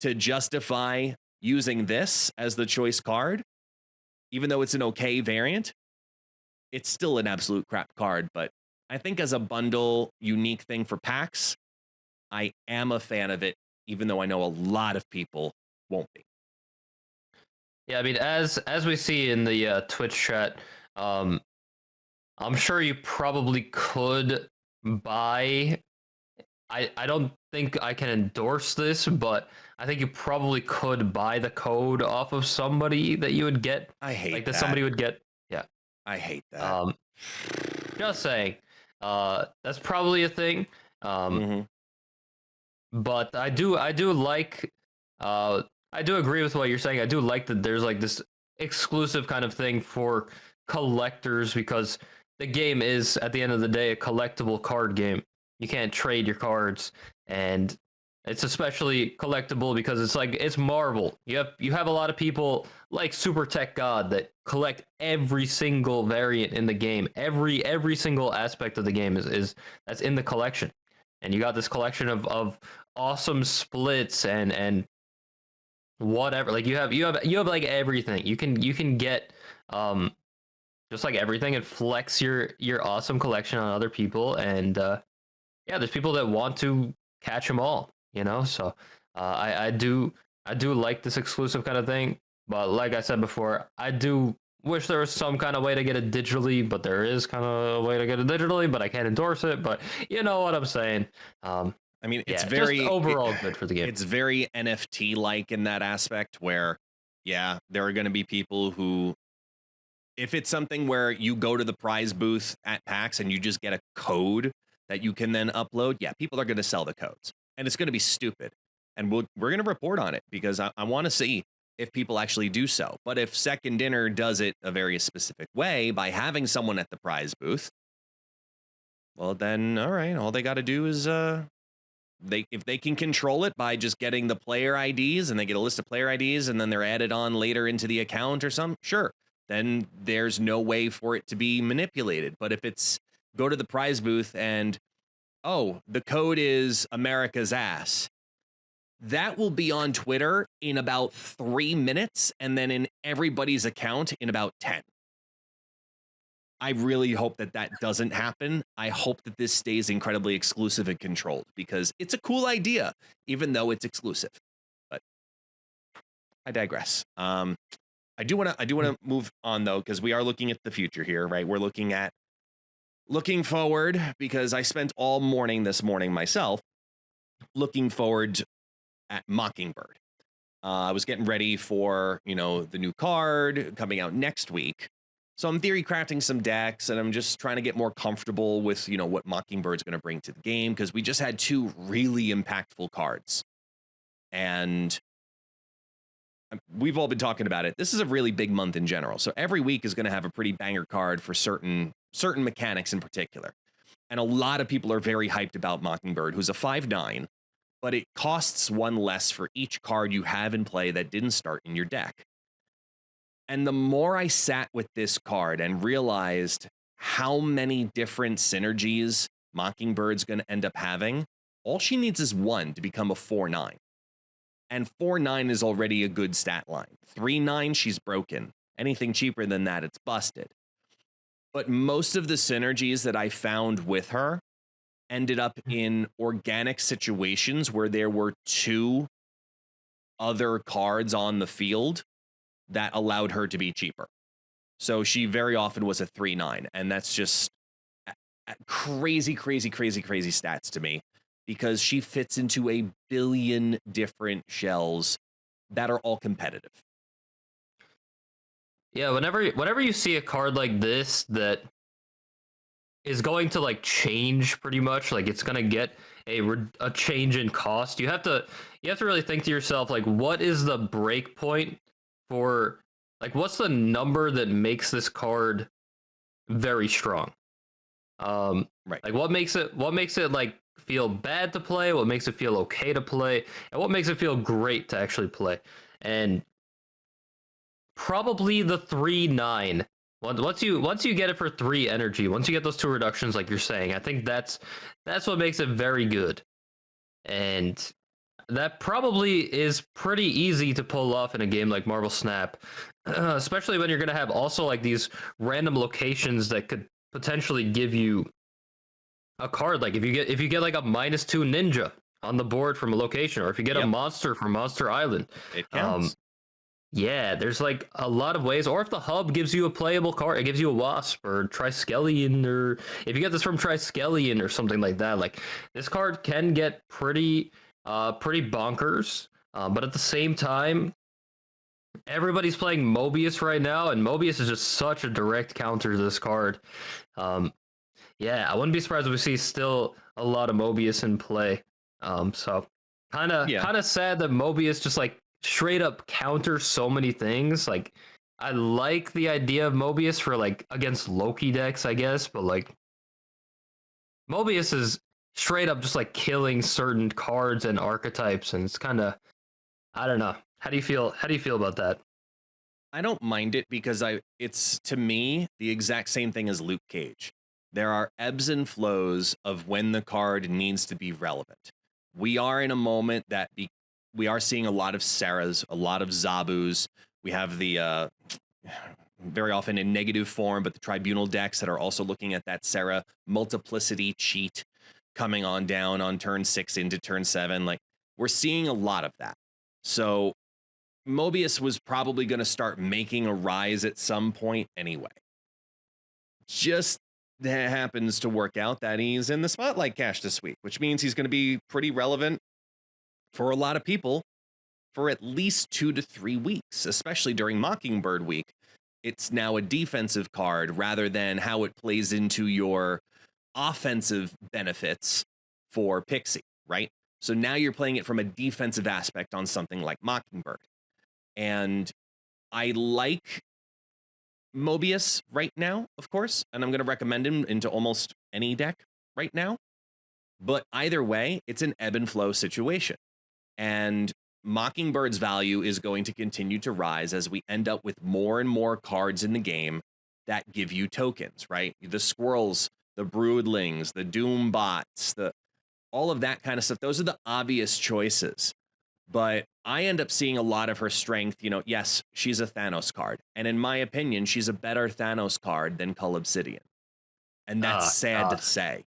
to justify using this as the choice card, even though it's an okay variant. It's still an absolute crap card, but I think as a bundle unique thing for packs, I am a fan of it, even though I know a lot of people won't be. Yeah, I mean, as we see in the Twitch chat, I'm sure you probably could buy. I don't think I can endorse this, but I think you probably could buy the code off of somebody that you would get. I hate like that. Somebody would get. Yeah, I hate that. Just saying. That's probably a thing. But I do like. I do agree with what you're saying. I do like that there's like this exclusive kind of thing for collectors, because the game is at the end of the day a collectible card game. You can't trade your cards, and it's especially collectible because it's Marvel. You have a lot of people like Super Tech God that collect every single variant in the game. Every single aspect of the game is that's in the collection. And you got this collection of awesome splits and whatever. Like you have like everything. You can get just like everything and flex your awesome collection on other people. And yeah, there's people that want to catch them all, so I do like this exclusive kind of thing, but like I said before, I do wish there was some kind of way to get it digitally, but there is kind of a way to get it digitally, but I can't endorse it. But you know what I'm saying. I mean, it's Yeah, very just overall good for the game. It's very NFT like in that aspect where, yeah, there are going to be people who, if it's something where you go to the prize booth at PAX and you just get a code that you can then upload, yeah, people are going to sell the codes, and it's going to be stupid. And we're going to report on it because I want to see if people actually do so. But if Second Dinner does it a very specific way by having someone at the prize booth, well, then all right, all they got to do is if they can control it by just getting the player IDs, and they get a list of player IDs and then they're added on later into the account or something, sure, then there's no way for it to be manipulated. But if it's go to the prize booth and, oh, the code is America's ass, that will be on Twitter in about 3 minutes and then in everybody's account in about 10. I really hope that that doesn't happen. I hope that this stays incredibly exclusive and controlled because it's a cool idea, even though it's exclusive. But I digress. I do want to move on though, because we are looking at the future here, right? We're looking forward, because I spent all morning this morning myself looking forward at Mockingbird. I was getting ready for, the new card coming out next week. So I'm theory crafting some decks, and I'm just trying to get more comfortable with, what Mockingbird's going to bring to the game, because we just had 2 really impactful cards. And we've all been talking about it. This is a really big month in general. So every week is going to have a pretty banger card for certain mechanics in particular. And a lot of people are very hyped about Mockingbird, who's a 5/9, but it costs 1 less for each card you have in play that didn't start in your deck. And the more I sat with this card and realized how many different synergies Mockingbird's going to end up having, all she needs is 1 to become a 4/9. And 4/9 is already a good stat line. 3/9, she's broken. Anything cheaper than that, it's busted. But most of the synergies that I found with her ended up in organic situations where there were 2 other cards on the field that allowed her to be cheaper. So she very often was a 3/9, and that's just crazy stats to me, because she fits into a billion different shells that are all competitive. Yeah, whenever you see a card like this that is going to change pretty much, it's going to get a change in cost, you have to really think to yourself, what is the break point for, what's the number that makes this card very strong? Right. What makes it feel bad to play, what makes it feel okay to play, and what makes it feel great to actually play. And probably the 3/9. Once you get it for 3 energy, once you get those 2 reductions, like you're saying, I think that's what makes it very good. And that probably is pretty easy to pull off in a game like Marvel Snap, especially when you're going to have also these random locations that could potentially give you a card. If you get a -2 ninja on the board from a location, or if you get a monster from Monster Island, it counts. Yeah, there's a lot of ways. Or if the hub gives you a playable card, it gives you a Wasp or Triskelion, or if you get this from Triskelion or something like that, this card can get pretty bonkers. But at the same time, everybody's playing Mobius right now, and Mobius is just such a direct counter to this card. Yeah, I wouldn't be surprised if we see still a lot of Mobius in play. So kind of sad that Mobius just straight up counters so many things. I like the idea of Mobius for like against Loki decks, I guess, but like Mobius is straight up just like killing certain cards and archetypes, and it's kind of, I don't know. How do you feel? How do you feel about that? I don't mind it because it's to me the exact same thing as Luke Cage. There are ebbs and flows of when the card needs to be relevant. We are in a moment that we are seeing a lot of Sarahs, a lot of Zabus. We have the very often in negative form, but the tribunal decks that are also looking at that Sarah multiplicity cheat coming on down on turn 6 into turn 7. Like we're seeing a lot of that. So Mobius was probably going to start making a rise at some point anyway. Just that happens to work out that he's in the spotlight cache this week, which means he's going to be pretty relevant for a lot of people for at least 2 to 3 weeks, especially during Mockingbird week. It's now a defensive card rather than how it plays into your offensive benefits for Pixie, right? So now you're playing it from a defensive aspect on something like Mockingbird. And I like Mobius right now, of course, and I'm going to recommend him into almost any deck right now. But either way, it's an ebb and flow situation. And Mockingbird's value is going to continue to rise as we end up with more and more cards in the game that give you tokens, right? The squirrels, the broodlings, the doom bots, all of that kind of stuff. Those are the obvious choices. But I end up seeing a lot of her strength. Yes, she's a Thanos card. And in my opinion, she's a better Thanos card than Cull Obsidian. And that's sad to say.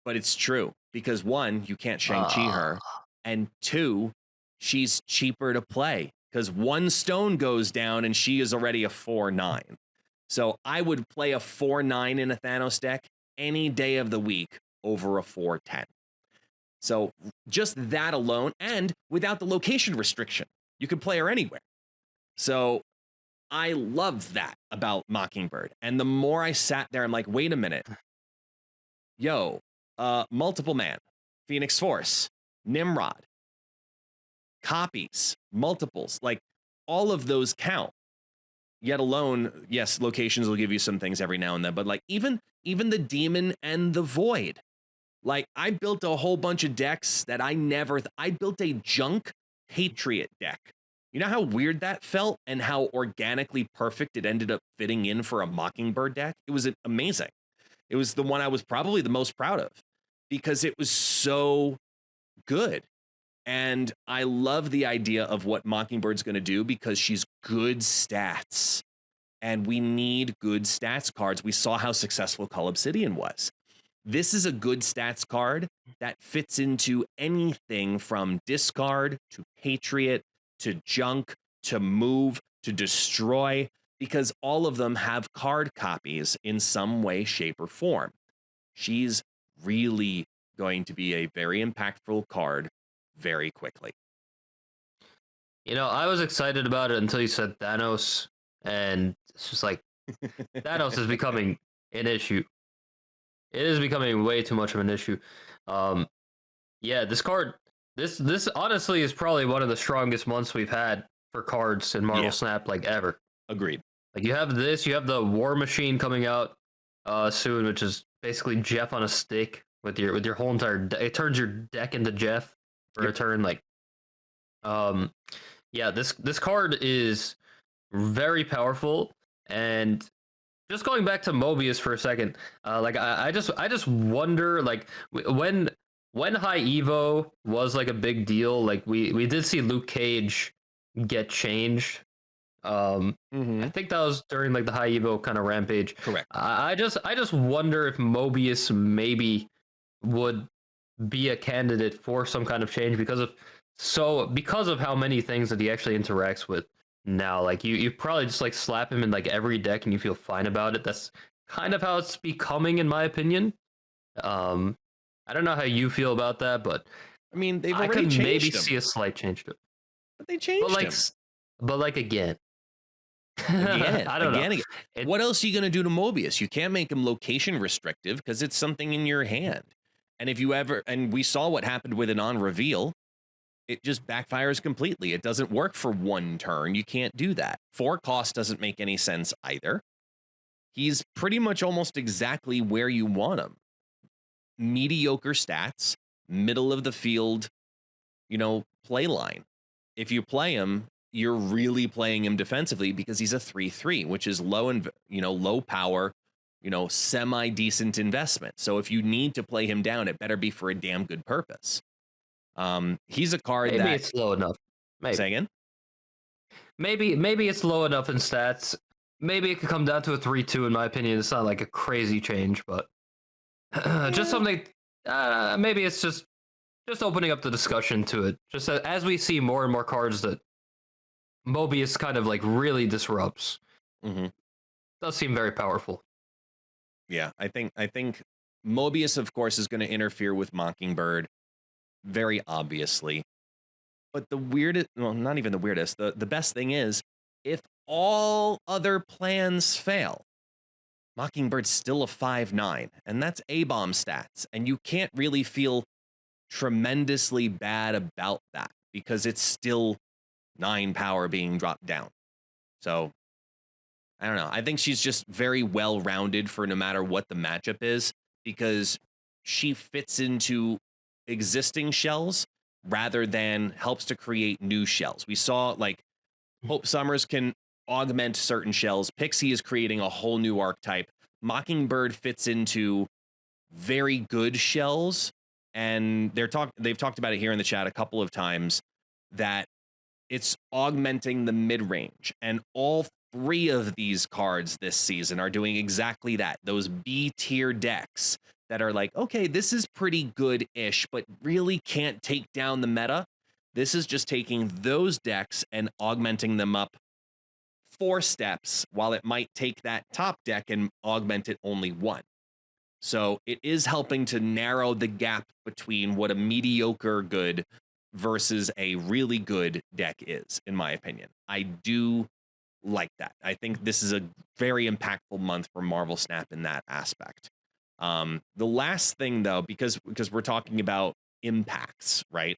But it's true. Because 1, you can't Shang-Chi her. And 2, she's cheaper to play. Because 1 stone goes down and she is already a 4/9. So I would play a 4/9 in a Thanos deck any day of the week over a 4/10. So just that alone, and without the location restriction, you can play her anywhere. So I love that about Mockingbird. And the more I sat there, I'm like, wait a minute. Yo, Multiple Man, Phoenix Force, Nimrod, copies, multiples, like all of those count. Yet alone, yes, locations will give you some things every now and then, but like even the Demon and the Void. Like, I built a whole bunch of decks that I built a junk Patriot deck. You know how weird that felt and how organically perfect it ended up fitting in for a Mockingbird deck? It was amazing. It was the one I was probably the most proud of because it was so good. And I love the idea of what Mockingbird's going to do because she's good stats. And we need good stats cards. We saw how successful Cull Obsidian was. This is a good stats card that fits into anything from discard to Patriot to junk to move to destroy, because all of them have card copies in some way, shape, or form. She's really going to be a very impactful card very quickly. I was excited about it until you said Thanos, and it's just like Thanos is becoming an issue. It is becoming way too much of an issue. Yeah, this card, this honestly is probably one of the strongest months we've had for cards in Marvel Snap, like ever. Agreed. Like you have this, you have the War Machine coming out soon, which is basically Jeff on a stick with your whole entire. It turns your deck into Jeff for a turn. Like, yeah, this card is very powerful. And just going back to Mobius for a second, like I just wonder, like when High Evo was like a big deal, like we did see Luke Cage get changed. I think that was during like the High Evo kind of rampage. Correct. I just wonder if Mobius maybe would be a candidate for some kind of change because of how many things that he actually interacts with now. Like you probably just like slap him in like every deck and you feel fine about it. That's kind of how it's becoming, in my opinion. I don't know how you feel about that, but I mean, they've already I could changed maybe him. See a slight change to it. But they changed him. But like again. I don't know. Again. What else are you going to do to Mobius? You can't make him location restrictive because it's something in your hand. And if you ever, and we saw what happened with it on reveal, it just backfires completely. It doesn't work for one turn. You can't do that. 4 cost doesn't make any sense either. He's pretty much almost exactly where you want him. Mediocre stats, middle of the field, play line. If you play him, you're really playing him defensively because he's a 3/3, which is low and low power, semi decent investment. So if you need to play him down, it better be for a damn good purpose. He's a card maybe that it's low enough. Maybe. Say again? Maybe it's low enough in stats. Maybe it could come down to a 3/2 in my opinion. It's not like a crazy change, but just something. Maybe it's just opening up the discussion to it. Just as we see more and more cards that Mobius kind of like really disrupts. Does seem very powerful. Yeah, I think Mobius, of course, is going to interfere with Mockingbird, very obviously. But the weirdest, well, not even the weirdest, the best thing is, if all other plans fail, Mockingbird's still a 5/9, and that's A-bomb stats, and you can't really feel tremendously bad about that because it's still 9 power being dropped down. So I don't know. I think she's just very well rounded for no matter what the matchup is, because she fits into existing shells rather than helps to create new shells. We saw like Hope Summers can augment certain shells. Pixie is creating a whole new archetype. Mockingbird fits into very good shells, and they've talked about it here in the chat a couple of times that it's augmenting the mid-range, and all 3 of these cards this season are doing exactly that. Those B tier decks that are like, okay, this is pretty good-ish, but really can't take down the meta. This is just taking those decks and augmenting them up 4 steps, while it might take that top deck and augment it only 1. So it is helping to narrow the gap between what a mediocre good versus a really good deck is, in my opinion. I do like that. I think this is a very impactful month for Marvel Snap in that aspect. The last thing, though, because we're talking about impacts, right?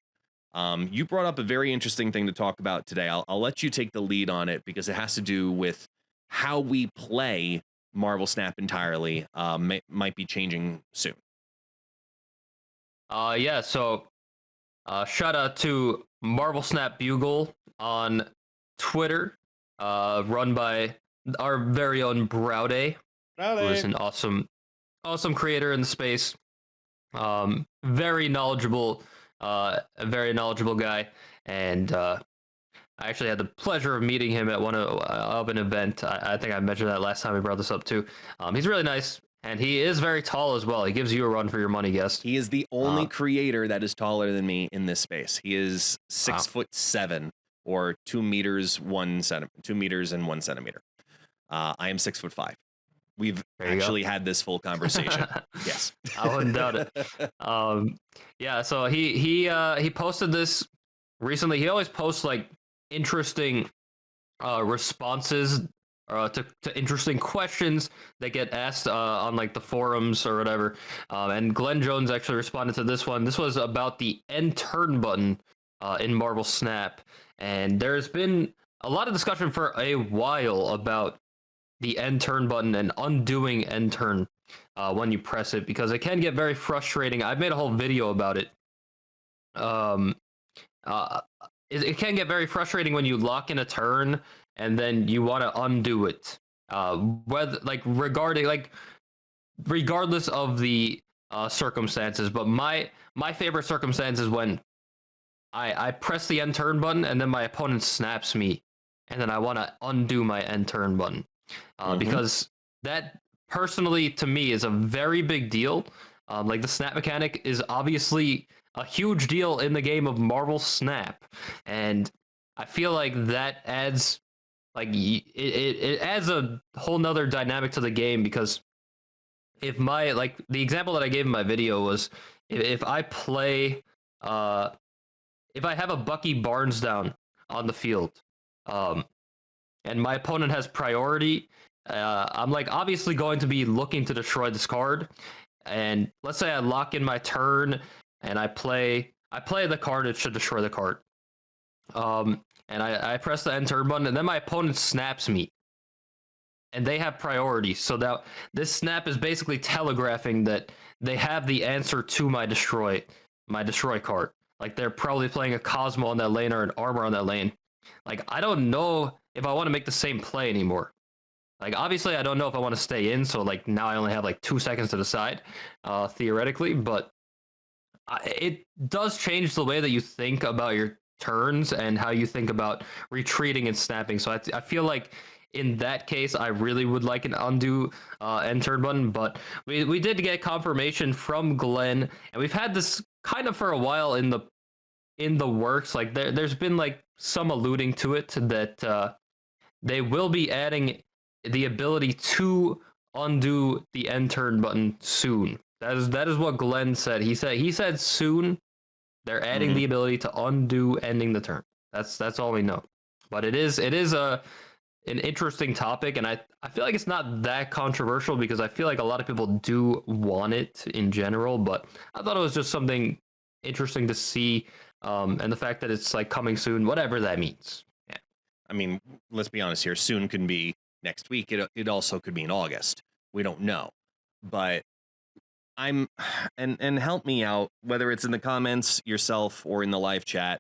You brought up a very interesting thing to talk about today. I'll let you take the lead on it because it has to do with how we play Marvel Snap entirely. Might be changing soon. Yeah, so shout out to Marvel Snap Bugle on Twitter, run by our very own Browday, who is an awesome creator in the space. Very knowledgeable, a very knowledgeable guy, and I actually had the pleasure of meeting him at one of an event. I think I mentioned that last time we brought this up too. He's really nice, and he is very tall as well. He gives you a run for your money, guest. He is the only creator that is taller than me in this space. He is 6'7", or 2 meters 1 centimeter, 2 meters and 1 centimeter. I am 6'5". We've actually had this full conversation. Yes, I wouldn't doubt it. Yeah, so he posted this recently. He always posts like interesting responses to interesting questions that get asked on like the forums or whatever. And Glenn Jones actually responded to this one. This was about the end turn button in Marvel Snap, and there's been a lot of discussion for a while about the end turn button and undoing end turn when you press it, because it can get very frustrating. I've made a whole video about it. It can get very frustrating when you lock in a turn and then you want to undo it. Whether like regardless of the circumstances, but my favorite circumstance is when I press the end turn button and then my opponent snaps me, and then I want to undo my end turn button. Because that personally to me is a very big deal. Like the snap mechanic is obviously a huge deal in the game of Marvel Snap, and I feel like that adds it adds a whole nother dynamic to the game, because if the example that I gave in my video was if I play if I have a Bucky Barnes down on the field, and my opponent has priority, I'm like obviously going to be looking to destroy this card. And let's say I lock in my turn and I play I play the card, it should destroy the card. And I press the end turn button, and then my opponent snaps me. And they have priority, so that this snap is basically telegraphing that they have the answer to my destroy card. Like they're probably playing a Cosmo on that lane or an Armor on that lane. Like I don't know if I want to make the same play anymore. Like obviously I don't know if I want to stay in, so like now I only have like 2 seconds to decide, theoretically, but it does change the way that you think about your turns and how you think about retreating and snapping. So I feel like in that case, I really would like an undo end turn button, but we did get confirmation from Glenn, and we've had this kind of for a while in the works. Like there's been like some alluding to it that they will be adding the ability to undo the end turn button soon. That is what Glenn said. He said soon they're adding the ability to undo ending the turn. That's all we know. But it is an interesting topic, and I feel like it's not that controversial because I feel like a lot of people do want it in general, but I thought it was just something interesting to see, and the fact that it's like coming soon, whatever that means. Yeah. I mean, let's be honest here. Soon can be next week. It also could be in August. We don't know. But and help me out, whether it's in the comments yourself or in the live chat.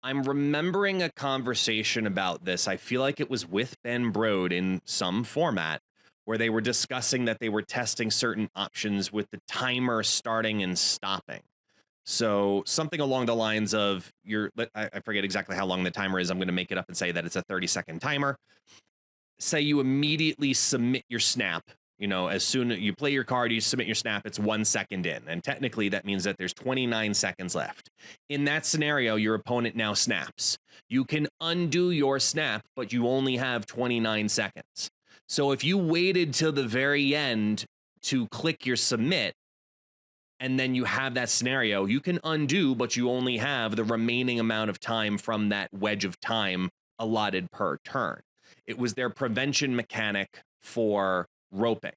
I'm remembering a conversation about this. I feel like it was with Ben Brode in some format where they were discussing that they were testing certain options with the timer starting and stopping. So something along the lines of I forget exactly how long the timer is. I'm going to make it up and say that it's a 30-second timer. Say you immediately submit your snap. As soon as you play your card, you submit your snap, it's 1 second in. And technically that means that there's 29 seconds left. In that scenario, your opponent now snaps. You can undo your snap, but you only have 29 seconds. So if you waited till the very end to click your submit, and then you have that scenario, you can undo, but you only have the remaining amount of time from that wedge of time allotted per turn. It was their prevention mechanic for roping,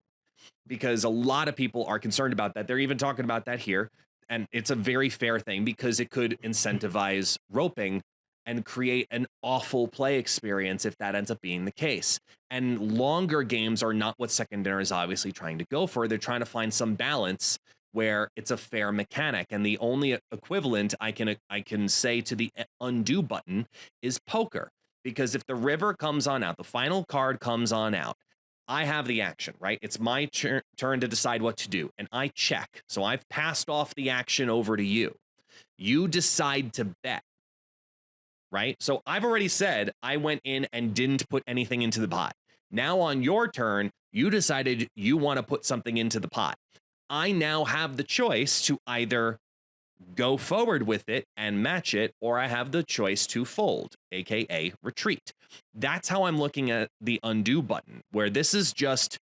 because a lot of people are concerned about that. They're even talking about that here, and it's a very fair thing because it could incentivize roping and create an awful play experience if that ends up being the case. And longer games are not what Second Dinner is obviously trying to go for. They're trying to find some balance where it's a fair mechanic, and the only equivalent I can say to the undo button is poker, because if the river comes on out, the final card comes on out, I have the action, right? It's my turn to decide what to do, and I check. So I've passed off the action over to you. You decide to bet, right? So I've already said I went in and didn't put anything into the pot. Now on your turn, you decided you want to put something into the pot. I now have the choice to either go forward with it and match it, or I have the choice to fold, aka retreat. That's how I'm looking at the undo button, where this is just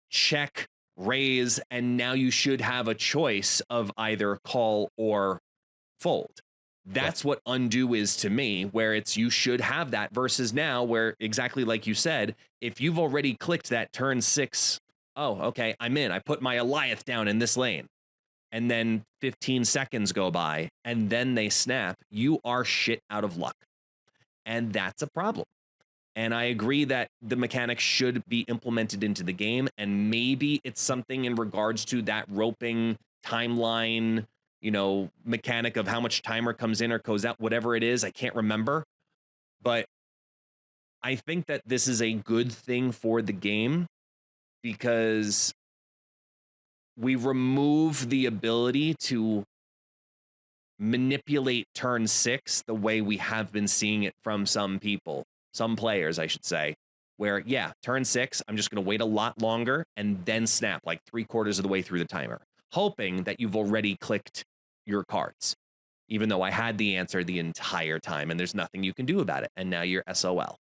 check, raise, and now you should have a choice of either call or fold. That's what undo is to me, where it's you should have that, versus now where, exactly like you said, if you've already clicked that turn 6, oh, okay, I'm in. I put my Goliath down in this lane. And then 15 seconds go by, and then they snap, you are shit out of luck. And that's a problem. And I agree that the mechanics should be implemented into the game, and maybe it's something in regards to that roping timeline, mechanic of how much timer comes in or goes out, whatever it is, I can't remember. But I think that this is a good thing for the game, because we remove the ability to manipulate turn 6 the way we have been seeing it from some players, I should say, where, turn 6, I'm just going to wait a lot longer and then snap like 3/4 of the way through the timer, hoping that you've already clicked your cards, even though I had the answer the entire time and there's nothing you can do about it. And now you're SOL.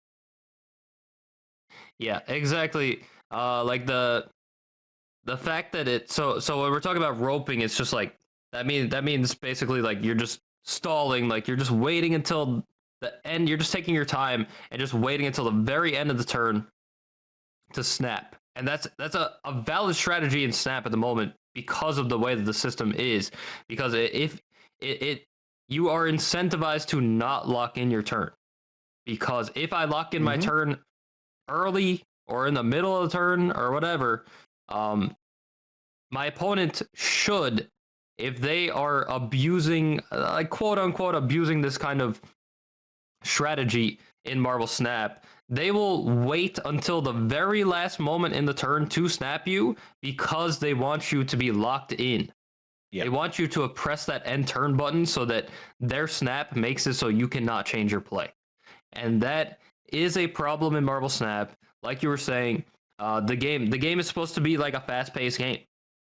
Yeah, exactly. Like the fact that so when we're talking about roping, it's just like that means basically like you're just stalling, like you're just waiting until the end, you're just taking your time and just waiting until the very end of the turn to snap. And that's a valid strategy in snap at the moment because of the way that the system is. Because if it you are incentivized to not lock in your turn. Because if I lock in my turn early or in the middle of the turn or whatever, my opponent should, if they are abusing, like quote unquote, abusing this kind of strategy in Marvel Snap, they will wait until the very last moment in the turn to snap you because they want you to be locked in. Yep. They want you to press that end turn button so that their snap makes it so you cannot change your play. And that is a problem in Marvel Snap. Like you were saying, the game is supposed to be like a fast-paced game.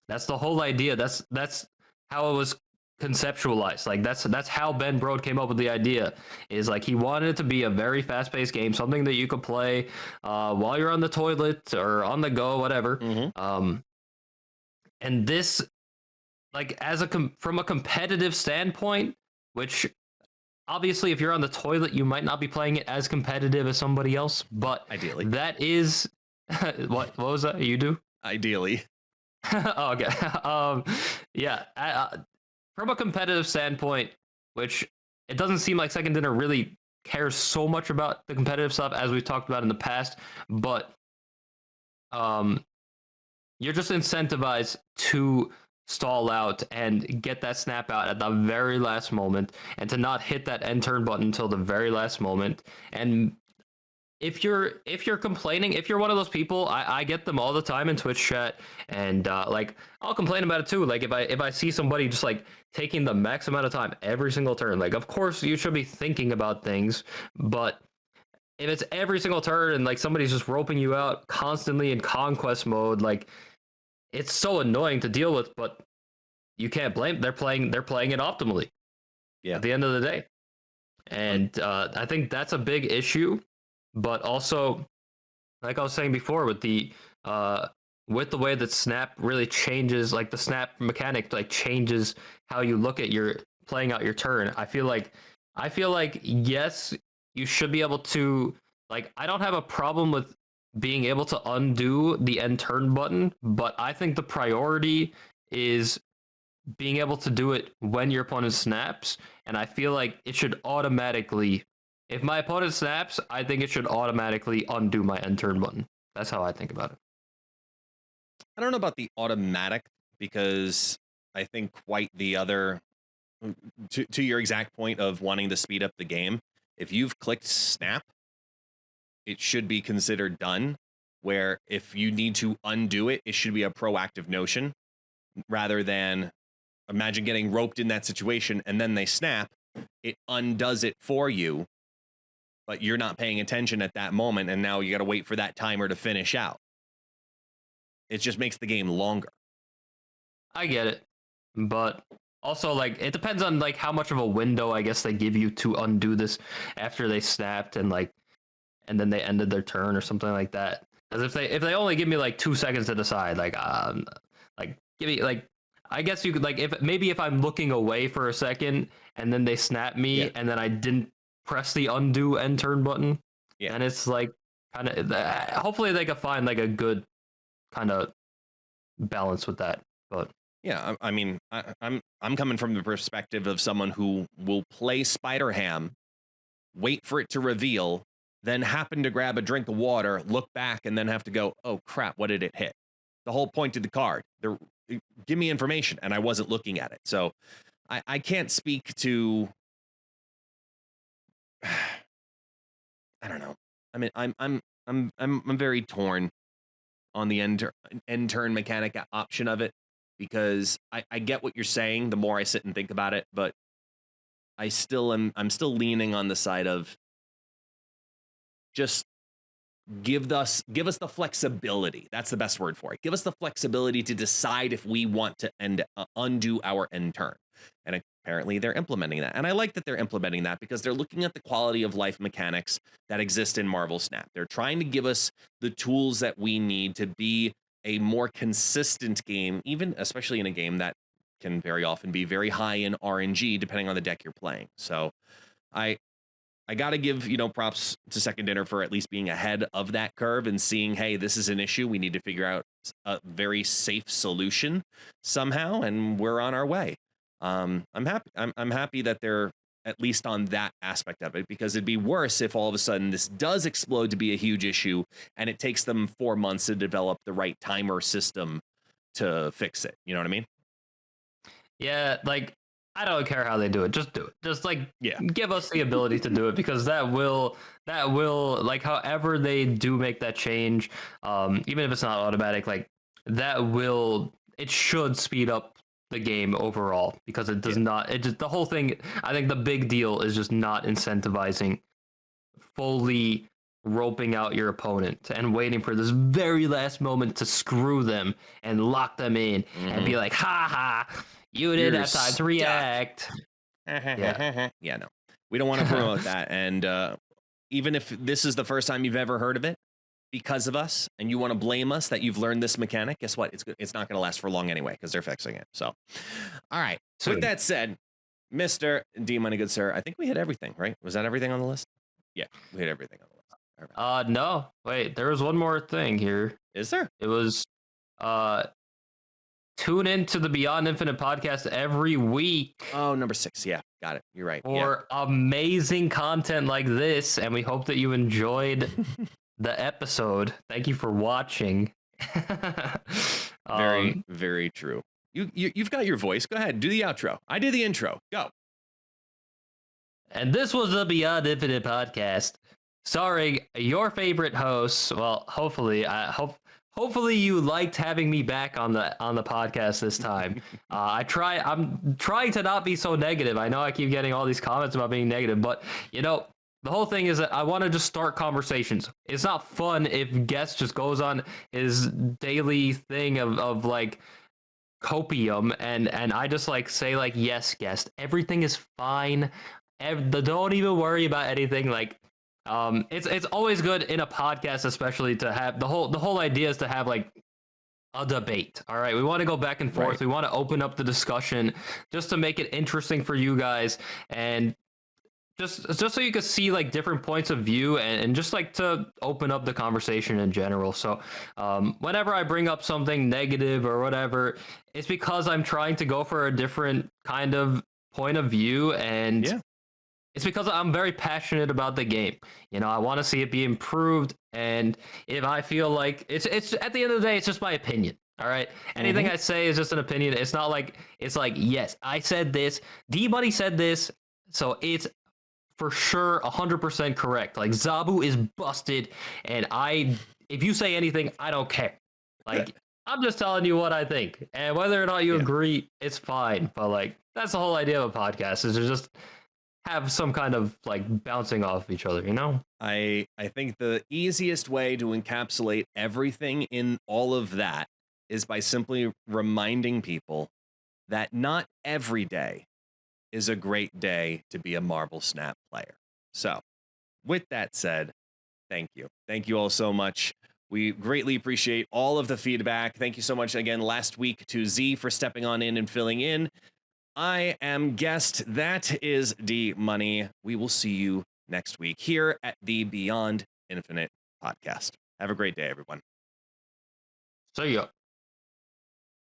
That's the whole idea. That's how it was conceptualized. Like that's how Ben Brode came up with the idea. Is like he wanted it to be a very fast-paced game, something that you could play while you're on the toilet or on the go, whatever. And this, like, as from a competitive standpoint, which obviously if you're on the toilet, you might not be playing it as competitive as somebody else, but ideally, that is what was that you do? Ideally. Oh, okay. Yeah. From a competitive standpoint, which it doesn't seem like Second Dinner really cares so much about the competitive stuff as we've talked about in the past, but you're just incentivized to stall out and get that snap out at the very last moment and to not hit that end turn button until the very last moment. And if you're complaining, if you're one of those people, I get them all the time in Twitch chat, and like I'll complain about it too. Like if I see somebody just like taking the max amount of time every single turn, like of course you should be thinking about things, but if it's every single turn and like somebody's just roping you out constantly in conquest mode, like it's so annoying to deal with. But you can't blame. They're playing it optimally. Yeah. At the end of the day, and I think that's a big issue. But also, like I was saying before, with the way that Snap really changes, like the Snap mechanic, like changes how you look at your playing out your turn. I feel like yes, you should be able to, like, I don't have a problem with being able to undo the end turn button, but I think the priority is being able to do it when your opponent snaps, and I feel like it should automatically. If my opponent snaps, I think it should automatically undo my end turn button. That's how I think about it. I don't know about the automatic, because I think quite the other, to your exact point of wanting to speed up the game, if you've clicked snap, it should be considered done, where if you need to undo it, it should be a proactive notion, rather than imagine getting roped in that situation and then they snap, it undoes it for you, but you're not paying attention at that moment, and now you got to wait for that timer to finish out. It just makes the game longer. I get it, but also, like, it depends on like how much of a window I guess they give you to undo this after they snapped and then they ended their turn or something like that. Because if they only give me like 2 seconds to decide, like give me like, I guess you could, like, if I'm looking away for a second and then they snap me and then I didn't press the undo end turn button, and it's like kind of, hopefully they can find like a good kind of balance with that. But yeah, I mean, I'm coming from the perspective of someone who will play Spider-Ham, wait for it to reveal, then happen to grab a drink of water, look back, and then have to go, oh crap, what did it hit? The whole point of the card, give me information, and I wasn't looking at it. So I can't speak to, I don't know. I mean, I'm very torn on the end turn mechanic option of it, because I get what you're saying the more I sit and think about it, but I'm still leaning on the side of just give us the flexibility. That's the best word for it. Give us the flexibility to decide if we want to undo our end turn. And apparently they're implementing that. And I like that they're implementing that, because they're looking at the quality of life mechanics that exist in Marvel Snap. They're trying to give us the tools that we need to be a more consistent game, even especially in a game that can very often be very high in RNG, depending on the deck you're playing. So I got to give, props to Second Dinner for at least being ahead of that curve and seeing, hey, this is an issue. We need to figure out a very safe solution somehow, and we're on our way. I'm happy. I'm happy that they're at least on that aspect of it, because it'd be worse if all of a sudden this does explode to be a huge issue and it takes them 4 months to develop the right timer system to fix it. You know what I mean? Yeah, like I don't care how they do it. Just do it. Just like Yeah. give us the ability to do it, because that will like however they do make that change, even if it's not automatic, like it should speed up the game overall, because it does not, it just, the whole thing, I think the big deal is just not incentivizing fully roping out your opponent and waiting for this very last moment to screw them and lock them in and be like, ha ha, you didn't have time to react. Yeah, no, we don't want to promote that. And even if this is the first time you've ever heard of it because of us, and you want to blame us that you've learned this mechanic, guess what? It's not going to last for long anyway, because they're fixing it. So, all right. So with that said, Mr. D Money, good sir, I think we hit everything, right? Was that everything on the list? Yeah, we hit everything on the list. All right. No, wait, there was one more thing here. Is there? It was tune into the Beyond Infinite podcast every week. Oh, number 6. Yeah, got it. You're right. For amazing content like this, and we hope that you enjoyed the episode. Thank you for watching. Very, very true. You've got your voice. Go ahead, do the outro. I did the intro. Go. And this was the Beyond Infinite podcast, starring your favorite hosts. Well, hopefully you liked having me back on the podcast this time. I'm trying to not be so negative. I know I keep getting all these comments about being negative, but the whole thing is that I want to just start conversations. It's not fun if guest just goes on his daily thing of like copium and I just like say like, yes, guest, everything is fine. Don't even worry about anything. Like, it's always good in a podcast, especially to have the whole idea is to have like a debate. All right, we want to go back and forth. Right. We want to open up the discussion just to make it interesting for you guys, and just so you can see like different points of view, and just like to open up the conversation in general. So whenever I bring up something negative or whatever, it's because I'm trying to go for a different kind of point of view, and it's because I'm very passionate about the game. I want to see it be improved, and if I feel like it's at the end of the day, it's just my opinion. All right. Anything I say is just an opinion. It's not like yes, I said this, D-Money said this, so it's for sure 100% correct. Like, Zabu is busted, and if you say anything, I don't care. Like, I'm just telling you what I think, and whether or not you agree, it's fine. But like, that's the whole idea of a podcast, is to just have some kind of like bouncing off of each other, I think the easiest way to encapsulate everything in all of that is by simply reminding people that not every day is a great day to be a Marble Snap player. So with that said, thank you. Thank you all so much. We greatly appreciate all of the feedback. Thank you so much again last week to Z for stepping on in and filling in. I am guest. That is D Money. We will see you next week here at the Beyond Infinite podcast. Have a great day, everyone. See ya.